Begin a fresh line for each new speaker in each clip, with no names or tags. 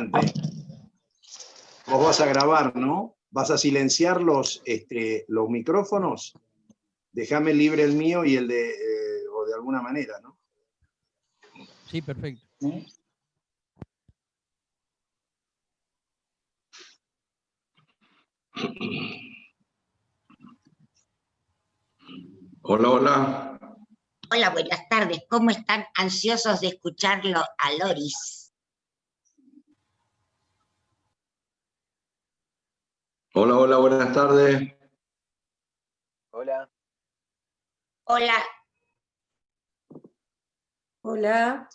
importante. Vos vas a grabar, ¿no? ¿Vas a silenciar los micrófonos? Déjame libre el mío y el de, o de alguna manera, ¿no?
Sí, perfecto.
Hola, hola.
Hola, buenas tardes. ¿Cómo están? Ansiosos de escucharlo a Loris.
Hola, hola, buenas tardes.
Hola.
Hola.
Hola.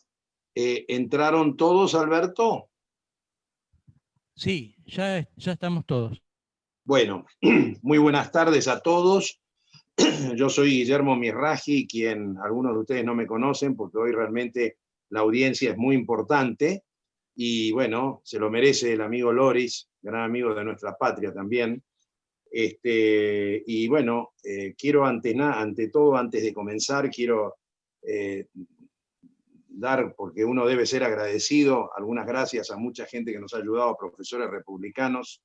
¿Entraron todos, Alberto?
Sí, ya estamos todos.
Bueno, muy buenas tardes a todos. Yo soy Guillermo Mirraji, quien algunos de ustedes no me conocen, porque hoy realmente la audiencia es muy importante. Y bueno, se lo merece el amigo Loris, gran amigo de nuestra patria también. Y bueno, quiero ante todo, antes de comenzar, quiero dar, porque uno debe ser agradecido, algunas gracias a mucha gente que nos ha ayudado, a profesores republicanos,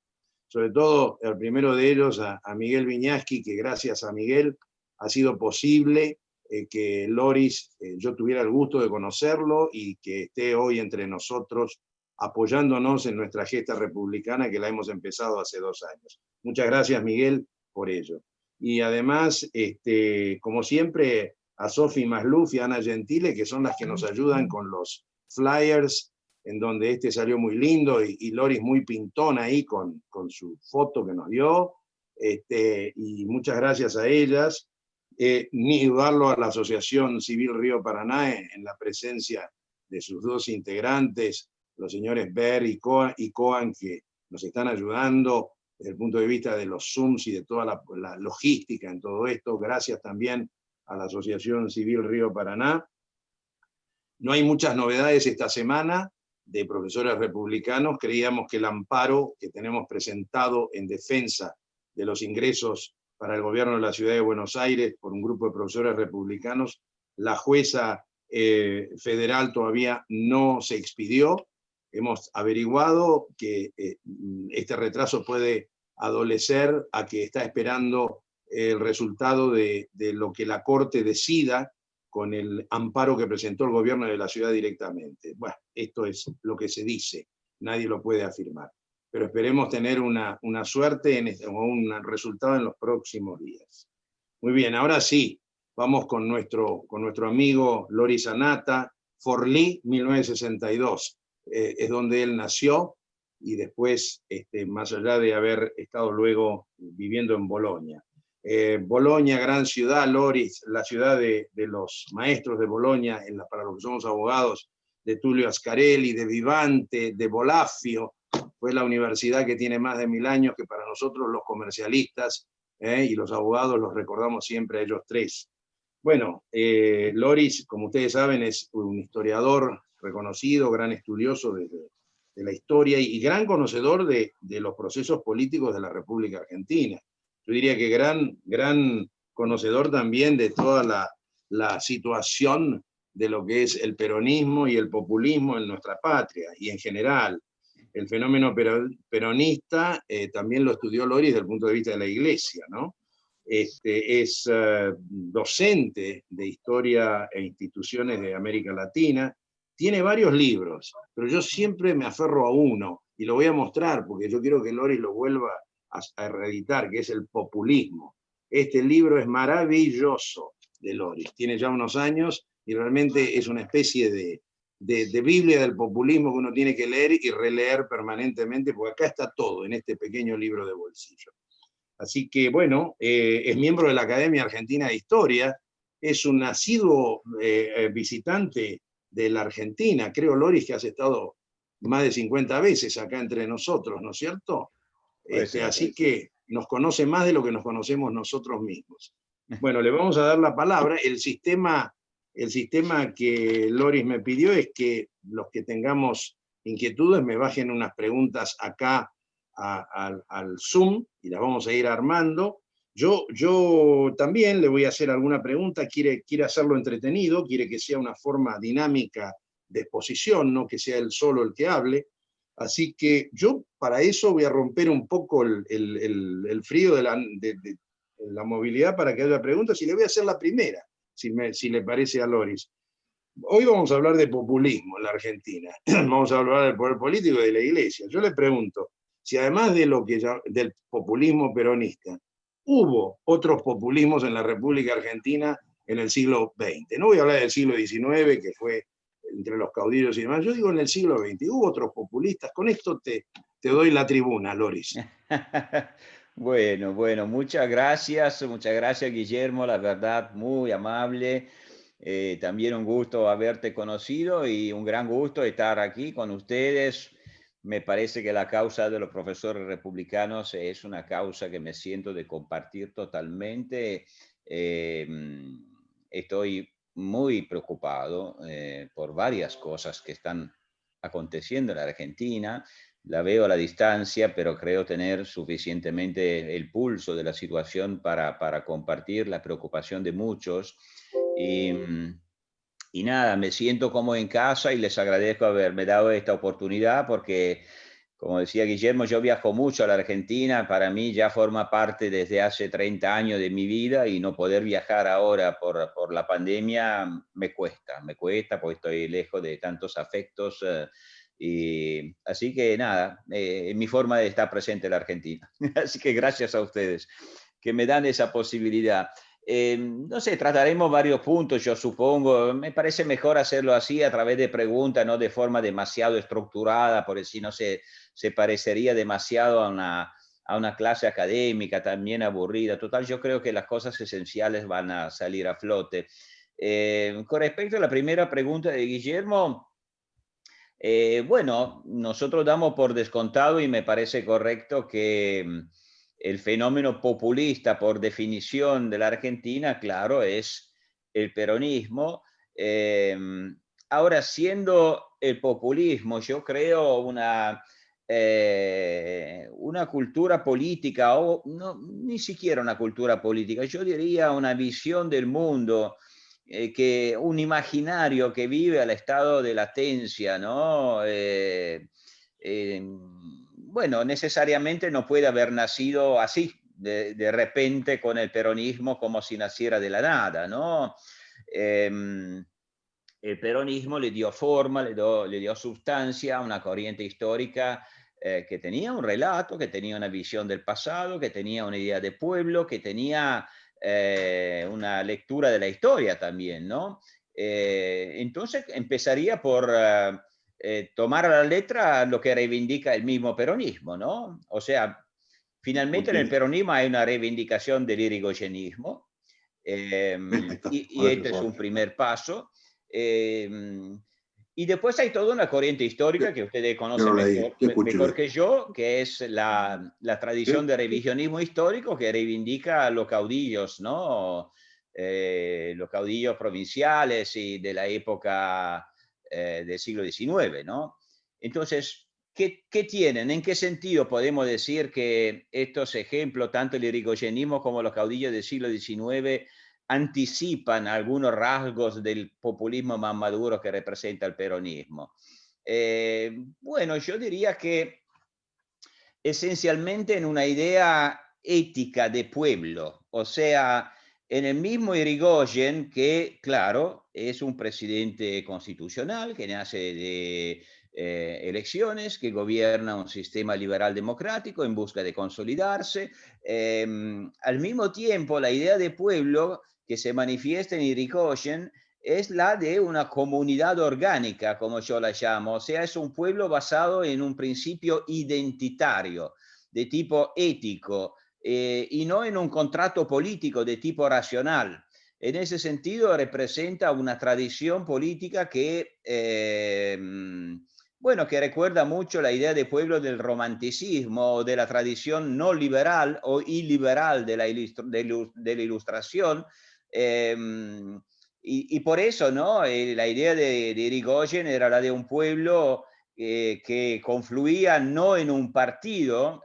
sobre todo el primero de ellos, a Miguel Viñaski, que gracias a Miguel ha sido posible que Loris, yo tuviera el gusto de conocerlo y que esté hoy entre nosotros apoyándonos en nuestra gesta republicana que la hemos empezado hace 2 años. Muchas gracias, Miguel, por ello. Y además, como siempre, a Sofi Masluf y a Ana Gentile, que son las que nos ayudan con los flyers, en donde salió muy lindo, y Loris muy pintón ahí con su foto que nos dio, y muchas gracias a ellas. Ni dudarlo a la Asociación Civil Río Paraná en la presencia de sus 2 integrantes, los señores Ber y Coan, que nos están ayudando desde el punto de vista de los Zooms y de toda la logística en todo esto. Gracias también a la Asociación Civil Río Paraná. No hay muchas novedades esta semana de profesores republicanos. Creíamos que el amparo que tenemos presentado en defensa de los ingresos para el gobierno de la Ciudad de Buenos Aires por un grupo de profesores republicanos, la jueza federal todavía no se expidió. Hemos averiguado que este retraso puede adolecer a que está esperando el resultado de lo que la Corte decida con el amparo que presentó el gobierno de la ciudad directamente. Bueno, esto es lo que se dice, nadie lo puede afirmar. Pero esperemos tener una suerte o un resultado en los próximos días. Muy bien, ahora sí, vamos con nuestro amigo Loris Anata, Forlì, 1962. Es donde él nació, y después, más allá de haber estado luego viviendo en Bolonia. Bolonia, gran ciudad, Loris, la ciudad de los maestros de Bolonia, para los que somos abogados, de Tullio Ascarelli, de Vivante, de Bolafio. Fue la universidad que tiene más de 1000 años, que para nosotros los comercialistas y los abogados los recordamos siempre a ellos 3. Bueno, Loris, como ustedes saben, es un historiador reconocido, gran estudioso de la historia y gran conocedor de los procesos políticos de la República Argentina. Yo diría que gran conocedor también de toda la situación de lo que es el peronismo y el populismo en nuestra patria, y en general. El fenómeno peronista también lo estudió Loris desde el punto de vista de la Iglesia, ¿no? Es docente de historia e instituciones de América Latina, tiene varios libros, pero yo siempre me aferro a uno, y lo voy a mostrar porque yo quiero que Loris lo vuelva a reeditar, que es El populismo. Este libro es maravilloso de Loris, tiene ya unos años, y realmente es una especie de Biblia del populismo que uno tiene que leer y releer permanentemente, porque acá está todo en este pequeño libro de bolsillo. Así que, bueno, es miembro de la Academia Argentina de Historia, es un asiduo visitante de la Argentina. Creo, Loris, que has estado más de 50 veces acá entre nosotros, ¿no es cierto? Así que nos conoce más de lo que nos conocemos nosotros mismos. Bueno, le vamos a dar la palabra. El sistema que Loris me pidió es que los que tengamos inquietudes me bajen unas preguntas acá al Zoom, y las vamos a ir armando. Yo también le voy a hacer alguna pregunta, quiere hacerlo entretenido, quiere que sea una forma dinámica de exposición, no que sea él solo el que hable. Así que yo para eso voy a romper un poco el frío de la movilidad para que haya preguntas, y le voy a hacer la primera, si le parece a Loris. Hoy vamos a hablar de populismo en la Argentina, vamos a hablar del poder político y de la Iglesia. Yo le pregunto, si además de del populismo peronista, hubo otros populismos en la República Argentina en el siglo XX. No voy a hablar del siglo XIX, que fue entre los caudillos y demás, yo digo en el siglo XX, hubo otros populistas. Con esto te doy la tribuna, Loris.
Bueno, bueno, muchas gracias, Guillermo, la verdad, muy amable. También un gusto haberte conocido y un gran gusto estar aquí con ustedes. Me parece que la causa de los profesores republicanos es una causa que me siento de compartir totalmente. Estoy muy preocupado por varias cosas que están aconteciendo en la Argentina. La veo a la distancia, pero creo tener suficientemente el pulso de la situación para compartir la preocupación de muchos. Y nada, me siento como en casa y les agradezco haberme dado esta oportunidad porque, como decía Guillermo, yo viajo mucho a la Argentina. Para mí ya forma parte desde hace 30 años de mi vida, y no poder viajar ahora por la pandemia me cuesta porque estoy lejos de tantos afectos. Y así que nada, mi forma de estar presente en la Argentina. Así que gracias a ustedes que me dan esa posibilidad. No sé, trataremos varios puntos, yo supongo. Me parece mejor hacerlo así, a través de preguntas, no de forma demasiado estructurada, porque si no se parecería demasiado a una clase académica también aburrida. Total, yo creo que las cosas esenciales van a salir a flote. Con respecto a la primera pregunta de Guillermo, bueno, nosotros damos por descontado, y me parece correcto, que el fenómeno populista, por definición de la Argentina, claro, es el peronismo. Ahora, siendo el populismo, yo creo una cultura política, o no, ni siquiera una cultura política, yo diría una visión del mundo, que un imaginario que vive al estado de latencia, ¿no? Bueno, necesariamente no puede haber nacido así, de repente, con el peronismo, como si naciera de la nada, ¿no? El peronismo le dio forma, le dio sustancia a una corriente histórica que tenía un relato, que tenía una visión del pasado, que tenía una idea de pueblo, que tenía una lectura de la historia también, ¿no? Entonces empezaría por tomar a la letra lo que reivindica el mismo peronismo, ¿no? O sea, finalmente en el peronismo hay una reivindicación del irigoyenismo, y este es un primer paso. Y después hay toda una corriente histórica que ustedes conocen mejor que yo, que es la tradición de revisionismo histórico, que reivindica a los caudillos, ¿no? Los caudillos provinciales y de la época del siglo XIX, ¿no? Entonces, ¿qué tienen? ¿En qué sentido podemos decir que estos ejemplos, tanto el irigoyenismo como los caudillos del siglo XIX, anticipan algunos rasgos del populismo más maduro que representa el peronismo? Bueno, yo diría que esencialmente en una idea ética de pueblo, o sea, en el mismo Irigoyen, que claro, es un presidente constitucional que nace de elecciones, que gobierna un sistema liberal democrático en busca de consolidarse. Al mismo tiempo, la idea de pueblo que se manifiesta en Irigoyen es la de una comunidad orgánica, como yo la llamo. O sea, es un pueblo basado en un principio identitario, de tipo ético, y no en un contrato político de tipo racional. En ese sentido, representa una tradición política que, bueno, que recuerda mucho la idea de pueblo del romanticismo, de la tradición no liberal o iliberal de la Ilustración. Y por eso, ¿no? La idea de Irigoyen era la de un pueblo que confluía no en un partido,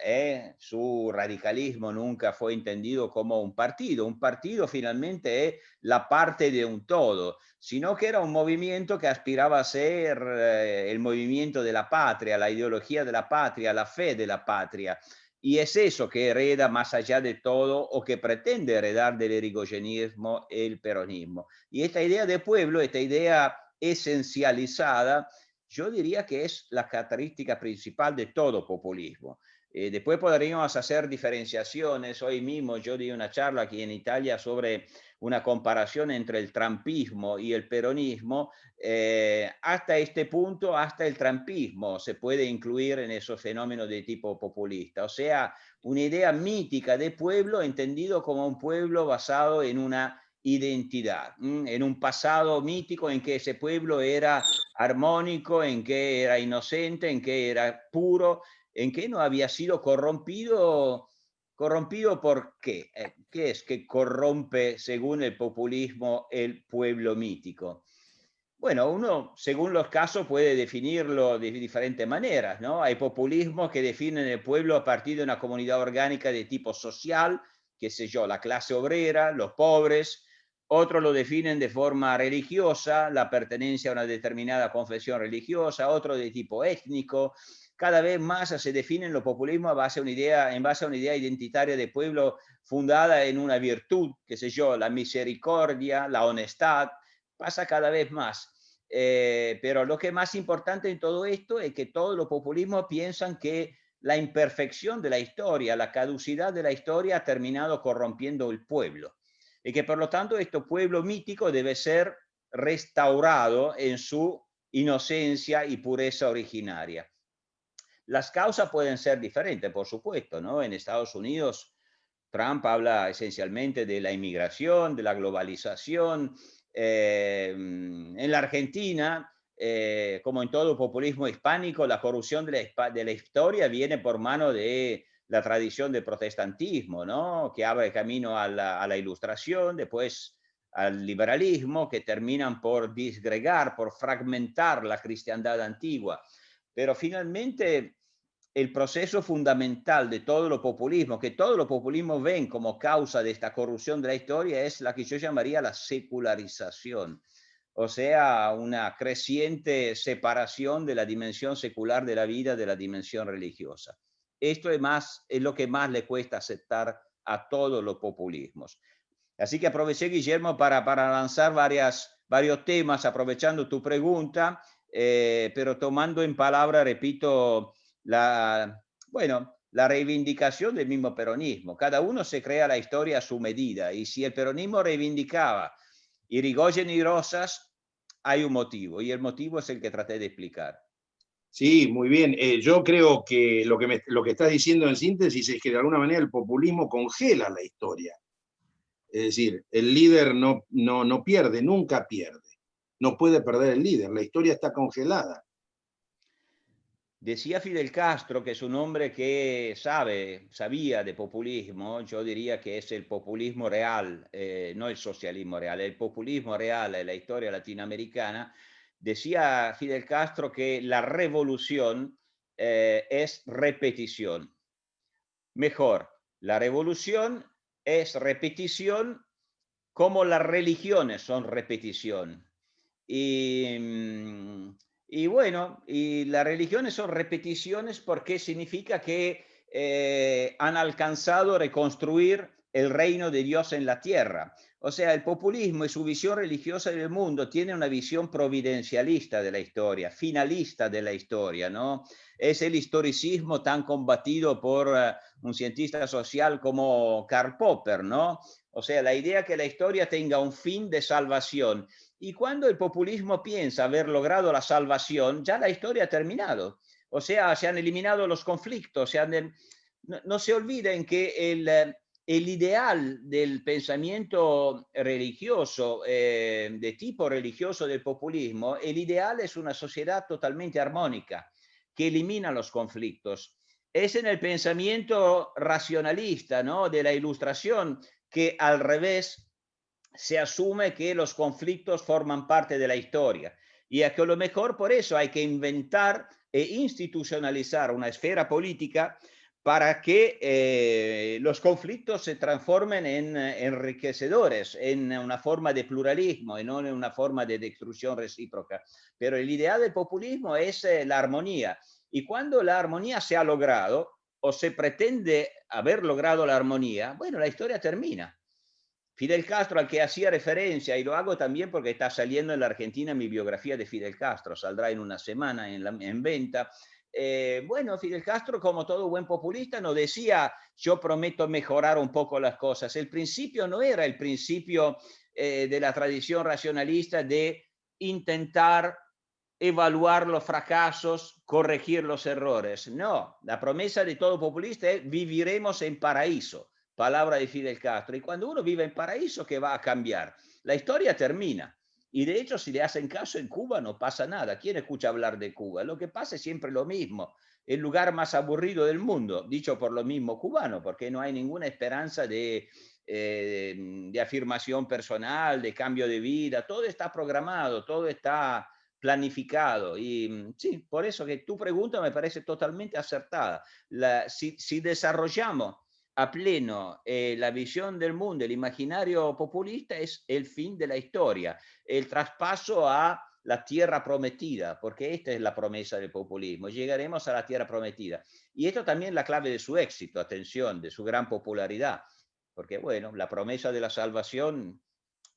su radicalismo nunca fue entendido como un partido finalmente es la parte de un todo, sino que era un movimiento que aspiraba a ser el movimiento de la patria, la ideología de la patria, la fe de la patria, y es eso que hereda más allá de todo o que pretende heredar del irigoyenismo el peronismo. Y esta idea de pueblo, esta idea esencializada, yo diría que es la característica principal de todo populismo. Después podríamos hacer diferenciaciones. Hoy mismo yo di una charla aquí en Italia sobre una comparación entre el trumpismo y el peronismo. Hasta este punto, hasta el trumpismo se puede incluir en esos fenómenos de tipo populista. O sea, una idea mítica de pueblo entendido como un pueblo basado en una identidad, en un pasado mítico en que ese pueblo era armónico, en que era inocente, en que era puro, en que no había sido corrompido. ¿Corrompido por qué? ¿Qué es que corrompe, según el populismo, el pueblo mítico? Bueno, uno, según los casos, puede definirlo de diferentes maneras, ¿no? Hay populismos que definen el pueblo a partir de una comunidad orgánica de tipo social, qué sé yo, la clase obrera, los pobres. Otros lo definen de forma religiosa, la pertenencia a una determinada confesión religiosa, otro de tipo étnico. Cada vez más se definen los populismos en base a una idea identitaria de pueblo fundada en una virtud, qué sé yo, la misericordia, la honestad. Pasa cada vez más. Pero lo que es más importante en todo esto es que todos los populismos piensan que la imperfección de la historia, la caducidad de la historia ha terminado corrompiendo el pueblo. Y que por lo tanto este pueblo mítico debe ser restaurado en su inocencia y pureza originaria. Las causas pueden ser diferentes, por supuesto, ¿no? En Estados Unidos, Trump habla esencialmente de la inmigración, de la globalización. En la Argentina, como en todo populismo hispánico, la corrupción de la historia viene por mano de la tradición del protestantismo, ¿no? Que abre camino a la ilustración, después al liberalismo, que terminan por disgregar, por fragmentar la cristiandad antigua. Pero finalmente el proceso fundamental de todo lo populismo, que todos los populismos ven como causa de esta corrupción de la historia, es la que yo llamaría la secularización. O sea, una creciente separación de la dimensión secular de la vida de la dimensión religiosa. Esto es lo que más le cuesta aceptar a todos los populismos. Así que aproveché, Guillermo, para lanzar varios temas, aprovechando tu pregunta, pero tomando en palabra, repito, la reivindicación del mismo peronismo. Cada uno se crea la historia a su medida, y si el peronismo reivindicaba Irigoyen y Rosas, hay un motivo, y el motivo es el que traté de explicar.
Sí, muy bien. Yo creo que lo que estás diciendo en síntesis es que de alguna manera el populismo congela la historia. Es decir, el líder no pierde, nunca pierde. No puede perder el líder, la historia está congelada.
Decía Fidel Castro, que es un hombre que sabía de populismo. Yo diría que es el populismo real, no el socialismo real, el populismo real en la historia latinoamericana. Decía Fidel Castro que la revolución es repetición. Mejor, la revolución es repetición como las religiones son repetición. Y bueno, y las religiones son repeticiones porque significa que han alcanzado reconstruir el reino de Dios en la tierra. O sea, el populismo y su visión religiosa del mundo tiene una visión providencialista de la historia, finalista de la historia, ¿no? Es el historicismo tan combatido por un cientista social como Karl Popper, ¿no? O sea, la idea que la historia tenga un fin de salvación. Y cuando el populismo piensa haber logrado la salvación, ya la historia ha terminado. O sea, se han eliminado los conflictos. No se olviden que el ideal del pensamiento religioso, de tipo religioso del populismo, el ideal es una sociedad totalmente armónica, que elimina los conflictos. Es en el pensamiento racionalista, ¿no?, de la Ilustración, que al revés se asume que los conflictos forman parte de la historia. Y es que a lo mejor por eso hay que inventar e institucionalizar una esfera política para que los conflictos se transformen en enriquecedores, en una forma de pluralismo y no en una forma de destrucción recíproca. Pero el ideal del populismo es la armonía. Y cuando la armonía se ha logrado, o se pretende haber logrado la armonía, bueno, la historia termina. Fidel Castro, al que hacía referencia, y lo hago también porque está saliendo en la Argentina mi biografía de Fidel Castro, saldrá en una semana en venta. Bueno, Fidel Castro, como todo buen populista, no decía yo prometo mejorar un poco las cosas. El principio no era el principio de la tradición racionalista de intentar evaluar los fracasos, corregir los errores. No, la promesa de todo populista es viviremos en paraíso, palabra de Fidel Castro. Y cuando uno vive en paraíso, ¿qué va a cambiar? La historia termina. Y de hecho, si le hacen caso en Cuba, no pasa nada. ¿Quién escucha hablar de Cuba? Lo que pasa es siempre lo mismo. El lugar más aburrido del mundo, dicho por lo mismo cubano, porque no hay ninguna esperanza de afirmación personal, de cambio de vida. Todo está programado, todo está planificado. Y sí, por eso que tu pregunta me parece totalmente acertada. Si desarrollamos a pleno la visión del mundo, el imaginario populista es el fin de la historia, el traspaso a la tierra prometida, porque esta es la promesa del populismo, llegaremos a la tierra prometida. Y esto también es la clave de su éxito, atención, de su gran popularidad, porque bueno, la promesa de la salvación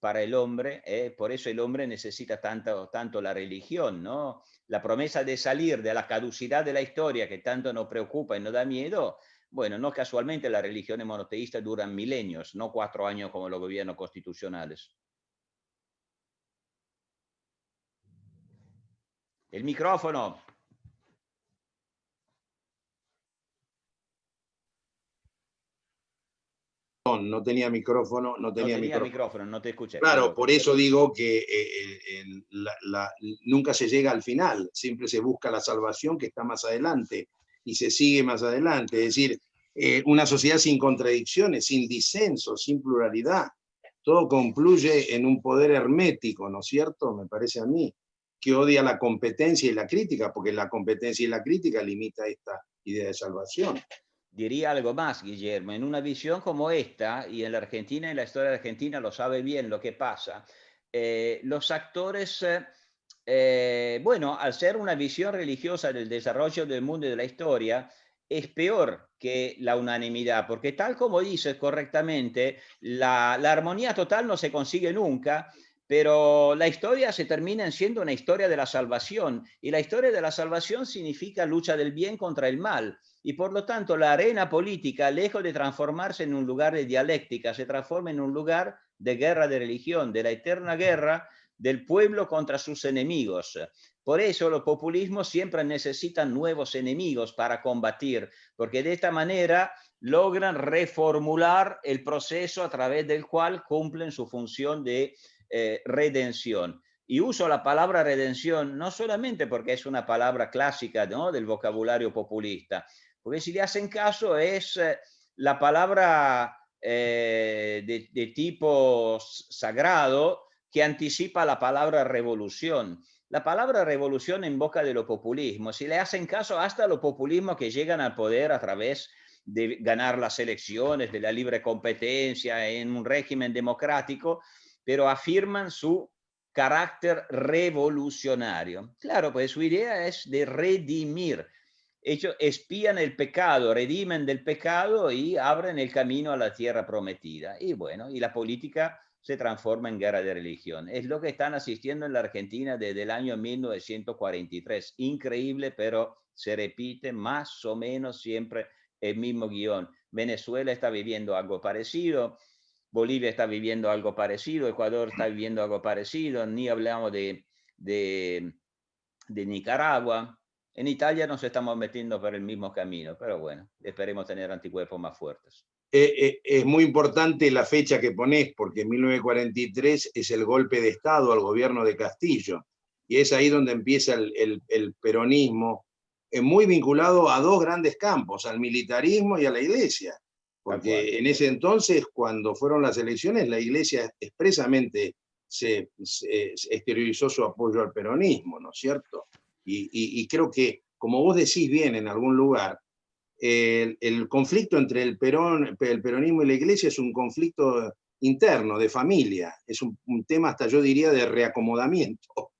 para el hombre, por eso el hombre necesita tanto la religión, ¿no? La promesa de salir de la caducidad de la historia que tanto nos preocupa y nos da miedo. Bueno, no casualmente las religiones monoteístas duran milenios, no 4 años como los gobiernos constitucionales. El micrófono.
No tenía micrófono, no tenía
micrófono, no te escuché.
Claro, por eso digo que nunca se llega al final, siempre se busca la salvación que está más adelante y se sigue más adelante. Es decir, una sociedad sin contradicciones, sin disenso, sin pluralidad, todo confluye en un poder hermético, ¿no es cierto? Me parece a mí, que odia la competencia y la crítica, porque la competencia y la crítica limita esta idea de salvación.
Diría algo más, Guillermo, en una visión como esta, y en la Argentina, en la historia de Argentina lo sabe bien lo que pasa, los actores, bueno, al ser una visión religiosa del desarrollo del mundo y de la historia, es peor que la unanimidad, porque tal como dices correctamente, la armonía total no se consigue nunca, pero la historia se termina siendo una historia de la salvación, y la historia de la salvación significa lucha del bien contra el mal, y por lo tanto la arena política, lejos de transformarse en un lugar de dialéctica, se transforma en un lugar de guerra de religión, de la eterna guerra del pueblo contra sus enemigos. Por eso los populismos siempre necesitan nuevos enemigos para combatir, porque de esta manera logran reformular el proceso a través del cual cumplen su función de redención. Y uso la palabra redención no solamente porque es una palabra clásica, ¿no?, del vocabulario populista, porque si le hacen caso es la palabra de tipo sagrado que anticipa la palabra revolución. La palabra revolución en boca de los populismos, si le hacen caso hasta los populismos que llegan al poder a través de ganar las elecciones, de la libre competencia en un régimen democrático, pero afirman su carácter revolucionario. Claro, pues su idea es de redimir. Ellos espían el pecado, redimen del pecado y abren el camino a la tierra prometida. Y bueno, y la política se transforma en guerra de religión. Es lo que están asistiendo en la Argentina desde el año 1943. Increíble, pero se repite más o menos siempre el mismo guión. Venezuela está viviendo algo parecido, Bolivia está viviendo algo parecido, Ecuador está viviendo algo parecido, ni hablamos de Nicaragua. En Italia nos estamos metiendo por el mismo camino, pero bueno, esperemos tener anticuerpos más fuertes.
Es muy importante la fecha que ponés, porque en 1943 es el golpe de Estado al gobierno de Castillo, y es ahí donde empieza el peronismo, muy vinculado a dos grandes campos, al militarismo y a la iglesia, porque en ese entonces, cuando fueron las elecciones, la iglesia expresamente exteriorizó su apoyo al peronismo, ¿no es cierto? Y creo que, como vos decís bien en algún lugar, el conflicto entre el peronismo y la Iglesia es un conflicto interno, de familia, es un tema hasta yo diría de reacomodamiento.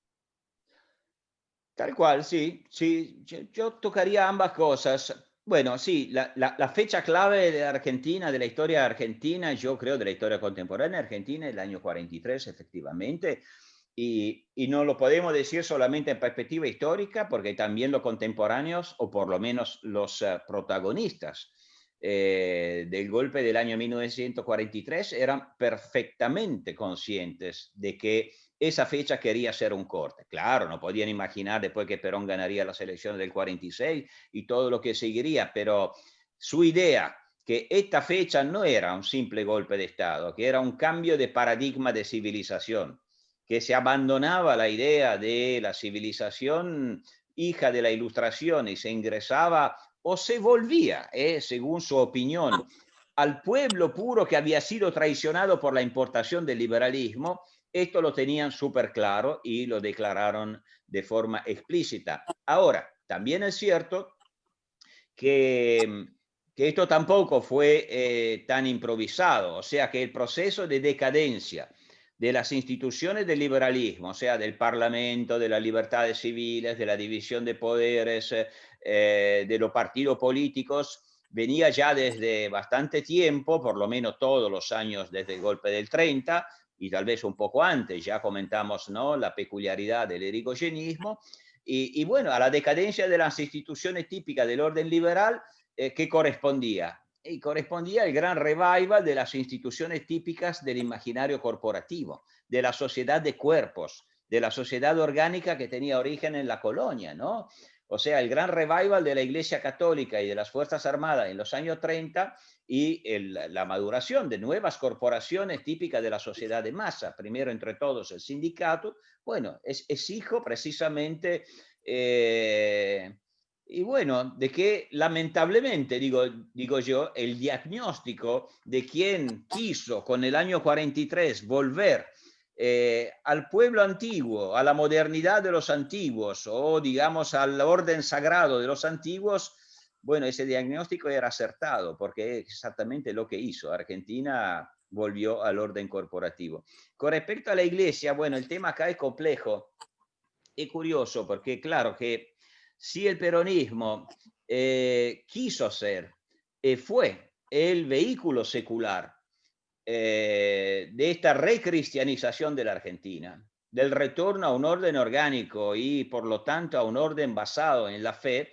Tal cual, sí, sí, yo tocaría ambas cosas. Bueno, sí, la fecha clave de Argentina, de la historia argentina, yo creo de la historia contemporánea argentina, es el año 43, efectivamente, y no lo podemos decir solamente en perspectiva histórica, porque también los contemporáneos, o por lo menos los protagonistas del golpe del año 1943, eran perfectamente conscientes de que esa fecha quería ser un corte. Claro, no podían imaginar después que Perón ganaría las elecciones del 46 y todo lo que seguiría, pero su idea que esta fecha no era un simple golpe de Estado, que era un cambio de paradigma de civilización, que se abandonaba la idea de la civilización hija de la Ilustración y se ingresaba o se volvía, según su opinión, al pueblo puro que había sido traicionado por la importación del liberalismo. Esto lo tenían súper claro y lo declararon de forma explícita. Ahora, también es cierto que esto tampoco fue tan improvisado, o sea que el proceso de decadencia de las instituciones del liberalismo, o sea, del Parlamento, de las libertades civiles, de la división de poderes, de los partidos políticos, venía ya desde bastante tiempo, por lo menos todos los años desde el golpe del 30, y tal vez un poco antes, ya comentamos, ¿no?, la peculiaridad del irigoyenismo, y bueno, a la decadencia de las instituciones típicas del orden liberal, ¿qué correspondía? Y correspondía el gran revival de las instituciones típicas del imaginario corporativo, de la sociedad de cuerpos, de la sociedad orgánica que tenía origen en la colonia, ¿no? O sea, el gran revival de la Iglesia Católica y de las Fuerzas Armadas en los años 30 y la maduración de nuevas corporaciones típicas de la sociedad de masa, primero entre todos el sindicato, bueno, es hijo precisamente, y bueno, de que lamentablemente, digo yo, el diagnóstico de quien quiso con el año 43 volver al pueblo antiguo, a la modernidad de los antiguos o digamos al orden sagrado de los antiguos, bueno, ese diagnóstico era acertado porque es exactamente lo que hizo. Argentina volvió al orden corporativo. Con respecto a la Iglesia, bueno, el tema acá es complejo, es curioso porque claro que si el peronismo quiso ser, fue el vehículo secular de esta recristianización de la Argentina, del retorno a un orden orgánico y por lo tanto a un orden basado en la fe,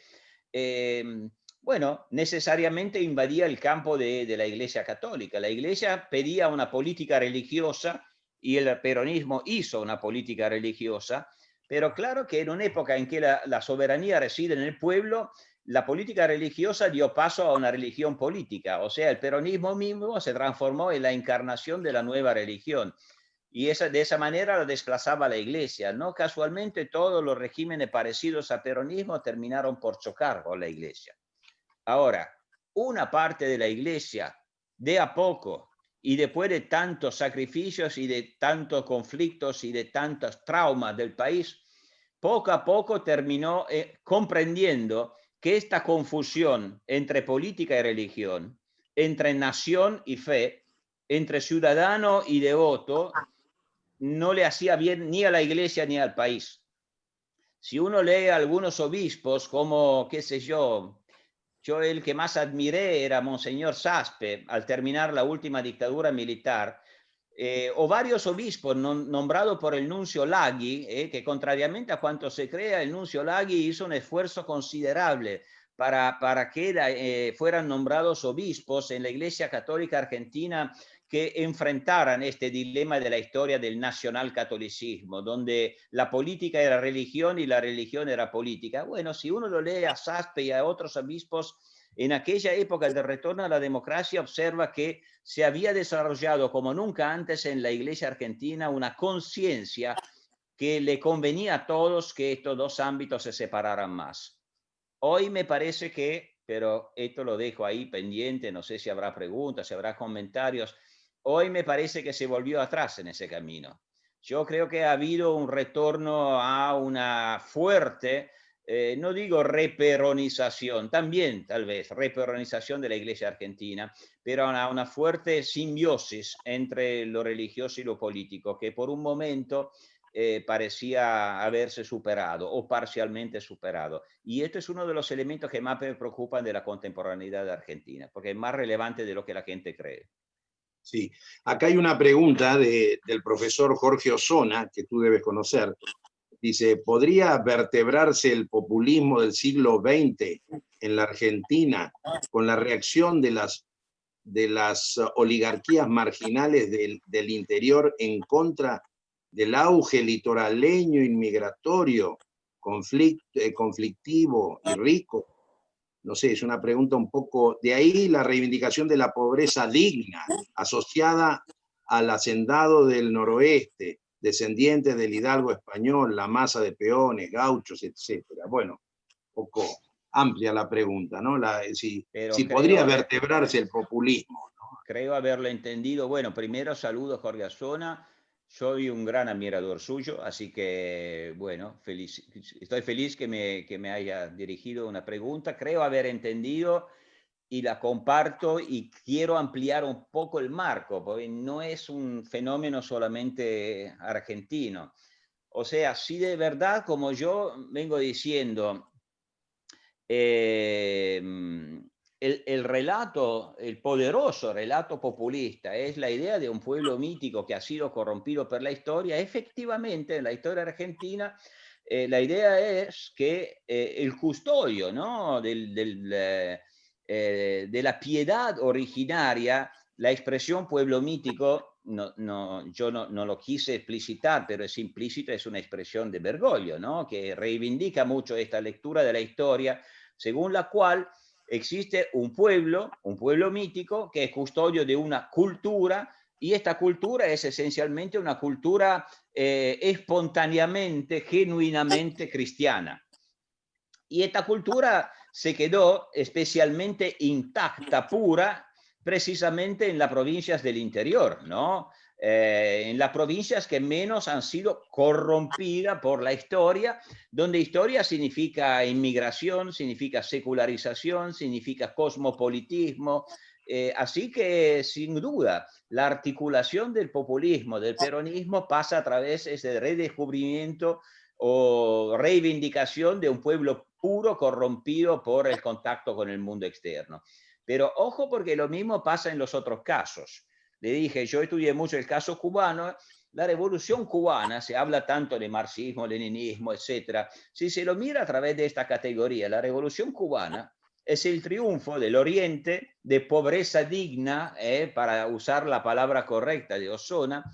bueno, necesariamente invadía el campo de la Iglesia Católica. La Iglesia pedía una política religiosa y el peronismo hizo una política religiosa, pero claro que en una época en que la soberanía reside en el pueblo, la política religiosa dio paso a una religión política, o sea, el peronismo mismo se transformó en la encarnación de la nueva religión. Y de esa manera la desplazaba la Iglesia. No casualmente todos los regímenes parecidos a peronismo terminaron por chocar con la Iglesia. Ahora, una parte de la Iglesia, de a poco, y después de tantos sacrificios y de tantos conflictos y de tantos traumas del país, poco a poco terminó comprendiendo que esta confusión entre política y religión, entre nación y fe, entre ciudadano y devoto, no le hacía bien ni a la Iglesia ni al país. Si uno lee a algunos obispos, como, qué sé yo el que más admiré era Monseñor Saspe, al terminar la última dictadura militar, o varios obispos nombrados por el nuncio Laghi, que contrariamente a cuanto se crea, el nuncio Laghi hizo un esfuerzo considerable para que fueran nombrados obispos en la Iglesia Católica Argentina que enfrentaran este dilema de la historia del nacionalcatolicismo, donde la política era religión y la religión era política. Bueno, si uno lo lee a Saspe y a otros obispos, en aquella época del retorno a la democracia, observa que se había desarrollado como nunca antes en la Iglesia argentina una conciencia que le convenía a todos que estos dos ámbitos se separaran más. Hoy me parece que, pero esto lo dejo ahí pendiente, no sé si habrá preguntas, si habrá comentarios, hoy me parece que se volvió atrás en ese camino. Yo creo que ha habido un retorno a una fuerte, no digo reperonización, también tal vez reperonización de la Iglesia argentina, pero a una fuerte simbiosis entre lo religioso y lo político, que por un momento parecía haberse superado o parcialmente superado. Y esto es uno de los elementos que más me preocupan de la contemporaneidad de Argentina, porque es más relevante de lo que la gente cree.
Sí, acá hay una pregunta del profesor Jorge Osona, que tú debes conocer. Dice, ¿podría vertebrarse el populismo del siglo XX en la Argentina con la reacción de las oligarquías marginales del interior en contra del auge litoraleño inmigratorio, conflictivo y rico? No sé, es una pregunta un poco... De ahí la reivindicación de la pobreza digna, asociada al hacendado del noroeste, descendientes del hidalgo español, la masa de peones, gauchos, etcétera. Bueno, un poco amplia la pregunta, ¿no? Si podría vertebrarse el populismo, ¿no?
Creo haberlo entendido. Bueno, primero saludo Jorge Osona. Soy un gran admirador suyo, así que, bueno, estoy feliz que me haya dirigido una pregunta. Creo haber entendido y la comparto y quiero ampliar un poco el marco, porque no es un fenómeno solamente argentino. O sea, si de verdad, como yo vengo diciendo, el relato, el poderoso relato populista es la idea de un pueblo mítico que ha sido corrompido por la historia. Efectivamente, en la historia argentina, la idea es que el custodio, ¿no? de la piedad originaria, la expresión pueblo mítico, yo no lo quise explicitar, pero es implícito, es una expresión de Bergoglio, ¿no? Que reivindica mucho esta lectura de la historia, según la cual existe un pueblo mítico que es custodio de una cultura, y esta cultura es esencialmente una cultura espontáneamente, genuinamente cristiana. Y esta cultura se quedó especialmente intacta, pura, precisamente en las provincias del interior, ¿no? En las provincias que menos han sido corrompidas por la historia, donde historia significa inmigración, significa secularización, significa cosmopolitismo. Así que, sin duda, la articulación del populismo, del peronismo, pasa a través de ese redescubrimiento o reivindicación de un pueblo puro corrompido por el contacto con el mundo externo. Pero ojo, porque lo mismo pasa en los otros casos. Le dije, yo estudié mucho el caso cubano. La revolución cubana, se habla tanto de marxismo, leninismo, etc. Si se lo mira a través de esta categoría, la revolución cubana es el triunfo del Oriente de pobreza digna, para usar la palabra correcta de Osona,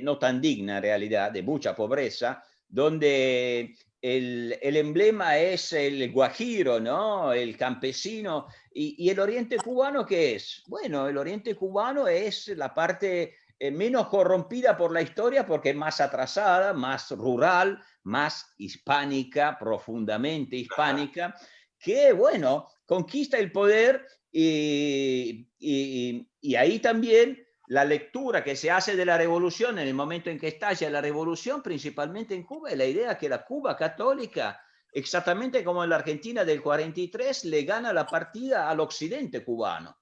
no tan digna en realidad, de mucha pobreza, donde el emblema es el guajiro, ¿no? El campesino. ¿Y el oriente cubano qué es? Bueno, el oriente cubano es la parte menos corrompida por la historia porque es más atrasada, más rural, más hispánica, profundamente hispánica, que, bueno, conquista el poder y ahí también la lectura que se hace de la revolución en el momento en que estalla la revolución, principalmente en Cuba, es la idea que la Cuba católica, exactamente como en la Argentina del 43, le gana la partida al occidente cubano,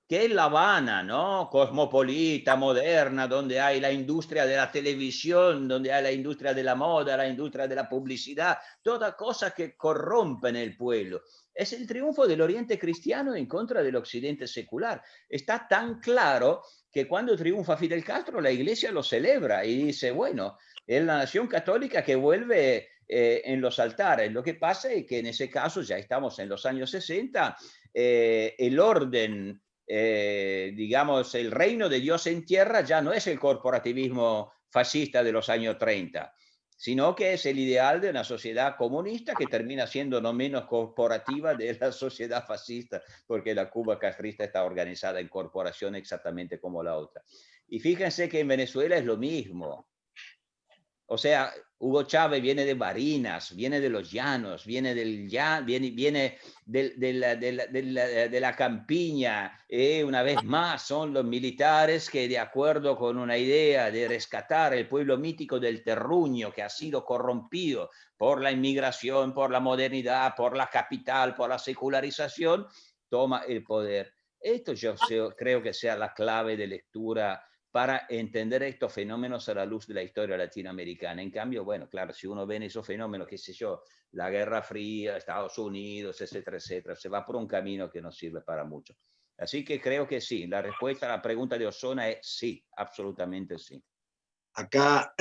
que es La Habana, ¿no? Cosmopolita, moderna, donde hay la industria de la televisión, donde hay la industria de la moda, la industria de la publicidad, todas cosas que corrompen el pueblo. Es el triunfo del Oriente cristiano en contra del Occidente secular. Está tan claro que cuando triunfa Fidel Castro, la iglesia lo celebra y dice, bueno, es la nación católica que vuelve en los altares. Lo que pasa es que en ese caso, ya estamos en los años 60, el orden, digamos, el reino de Dios en tierra ya no es el corporativismo fascista de los años 30, sino que es el ideal de una sociedad comunista que termina siendo no menos corporativa de la sociedad fascista, porque la Cuba castrista está organizada en corporación exactamente como la otra. Y fíjense que en Venezuela es lo mismo. O sea, Hugo Chávez viene de Barinas, viene de los llanos, viene de la campiña. Una vez más, son los militares que, de acuerdo con una idea de rescatar el pueblo mítico del terruño, que ha sido corrompido por la inmigración, por la modernidad, por la capital, por la secularización, toma el poder. Esto yo creo que sea la clave de lectura para entender estos fenómenos a la luz de la historia latinoamericana. En cambio, bueno, claro, si uno ve esos fenómenos, qué sé yo, la Guerra Fría, Estados Unidos, etcétera, etcétera, se va por un camino que no sirve para mucho. Así que creo que sí, la respuesta a la pregunta de Osona es sí, absolutamente sí.
Acá,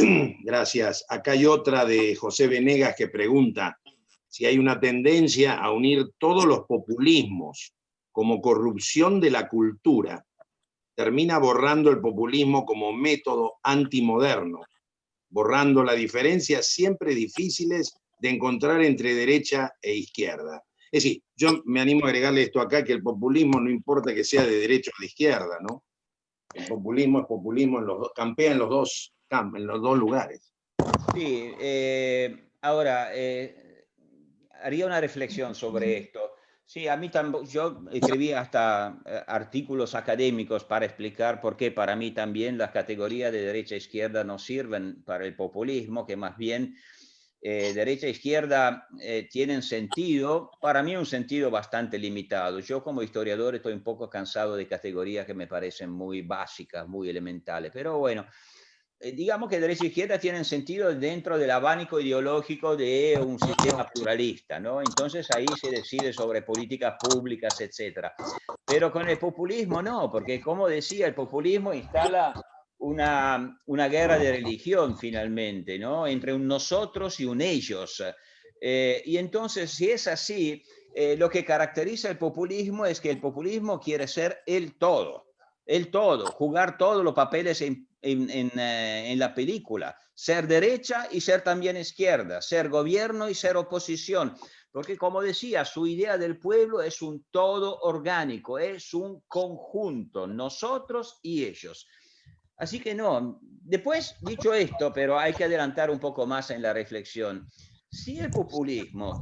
gracias, acá hay otra de José Venegas que pregunta si hay una tendencia a unir todos los populismos como corrupción de la cultura. Termina borrando el populismo como método antimoderno, borrando las diferencias siempre difíciles de encontrar entre derecha e izquierda. Es decir, yo me animo a agregarle esto acá, que el populismo no importa que sea de derecha o de izquierda, ¿no? El populismo es populismo, campea en los dos lugares.
Sí, ahora, haría una reflexión sobre esto. Sí, a mí también, yo escribí hasta artículos académicos para explicar por qué para mí también las categorías de derecha e izquierda no sirven para el populismo, que más bien derecha e izquierda tienen sentido, para mí un sentido bastante limitado. Yo como historiador estoy un poco cansado de categorías que me parecen muy básicas, muy elementales, pero bueno, digamos que derecha e izquierda tienen sentido dentro del abanico ideológico de un sistema pluralista, ¿no? Entonces ahí se decide sobre políticas públicas, etcétera. Pero con el populismo no, porque como decía, el populismo instala una guerra de religión finalmente, ¿no? Entre un nosotros y un ellos. Y entonces, si es así, lo que caracteriza el populismo es que el populismo quiere ser el todo, jugar todos los papeles en la película, ser derecha y ser también izquierda, ser gobierno y ser oposición, porque como decía, su idea del pueblo es un todo orgánico, es un conjunto, nosotros y ellos. Así que no, después, dicho esto, pero hay que adelantar un poco más en la reflexión, si el populismo,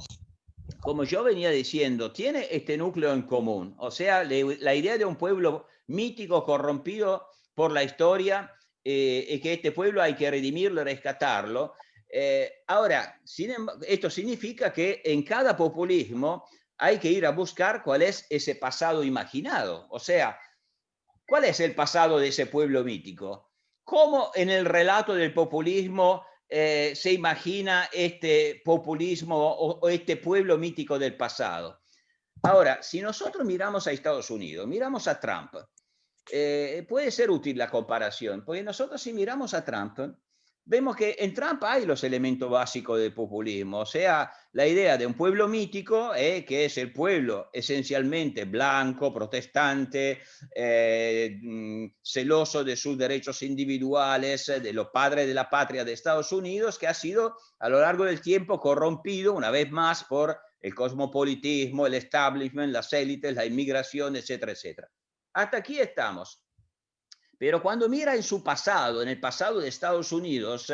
como yo venía diciendo, tiene este núcleo en común, o sea, la idea de un pueblo mítico, corrompido por la historia, y que este pueblo hay que redimirlo, rescatarlo. Ahora, esto significa que en cada populismo hay que ir a buscar cuál es ese pasado imaginado, o sea, ¿cuál es el pasado de ese pueblo mítico? ¿Cómo en el relato del populismo se imagina este populismo o este pueblo mítico del pasado? Ahora, si nosotros miramos a Estados Unidos, miramos a Trump, puede ser útil la comparación, porque nosotros si miramos a Trump, vemos que en Trump hay los elementos básicos del populismo, o sea, la idea de un pueblo mítico, que es el pueblo esencialmente blanco, protestante, celoso de sus derechos individuales, de los padres de la patria de Estados Unidos, que ha sido a lo largo del tiempo corrompido una vez más por el cosmopolitismo, el establishment, las élites, la inmigración, etcétera, etcétera. Hasta aquí estamos. Pero cuando mira en su pasado, en el pasado de Estados Unidos,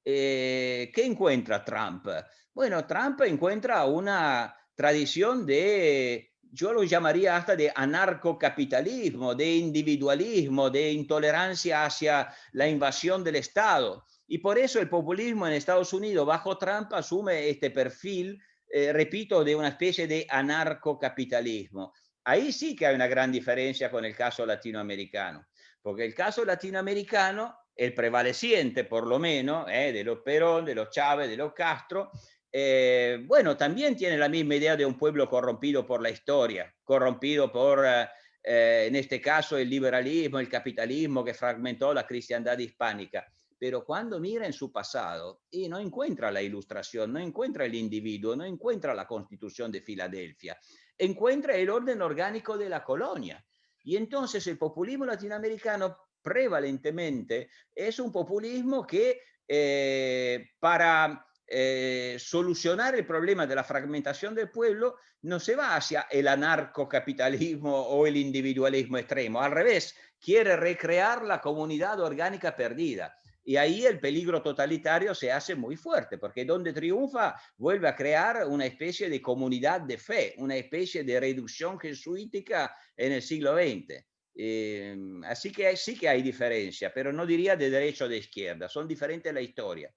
¿qué encuentra Trump? Bueno, Trump encuentra una tradición de, yo lo llamaría hasta de anarcocapitalismo, de individualismo, de intolerancia hacia la invasión del Estado. Y por eso el populismo en Estados Unidos bajo Trump asume este perfil, repito, de una especie de anarcocapitalismo. Ahí sí que hay una gran diferencia con el caso latinoamericano, porque el caso latinoamericano, el prevaleciente por lo menos, de los Perón, de los Chávez, de los Castro, bueno, también tiene la misma idea de un pueblo corrompido por la historia, corrompido por, en este caso, el liberalismo, el capitalismo que fragmentó la cristiandad hispánica. Pero cuando mira en su pasado y no encuentra la ilustración, no encuentra el individuo, no encuentra la Constitución de Filadelfia, encuentra el orden orgánico de la colonia. Y entonces el populismo latinoamericano prevalentemente es un populismo que para solucionar el problema de la fragmentación del pueblo no se va hacia el anarcocapitalismo o el individualismo extremo. Al revés, quiere recrear la comunidad orgánica perdida. Y ahí el peligro totalitario se hace muy fuerte, porque donde triunfa vuelve a crear una especie de comunidad de fe, una especie de reducción jesuítica en el siglo XX. Así que sí que hay diferencia, pero no diría de derecha o de izquierda, son diferentes la historia.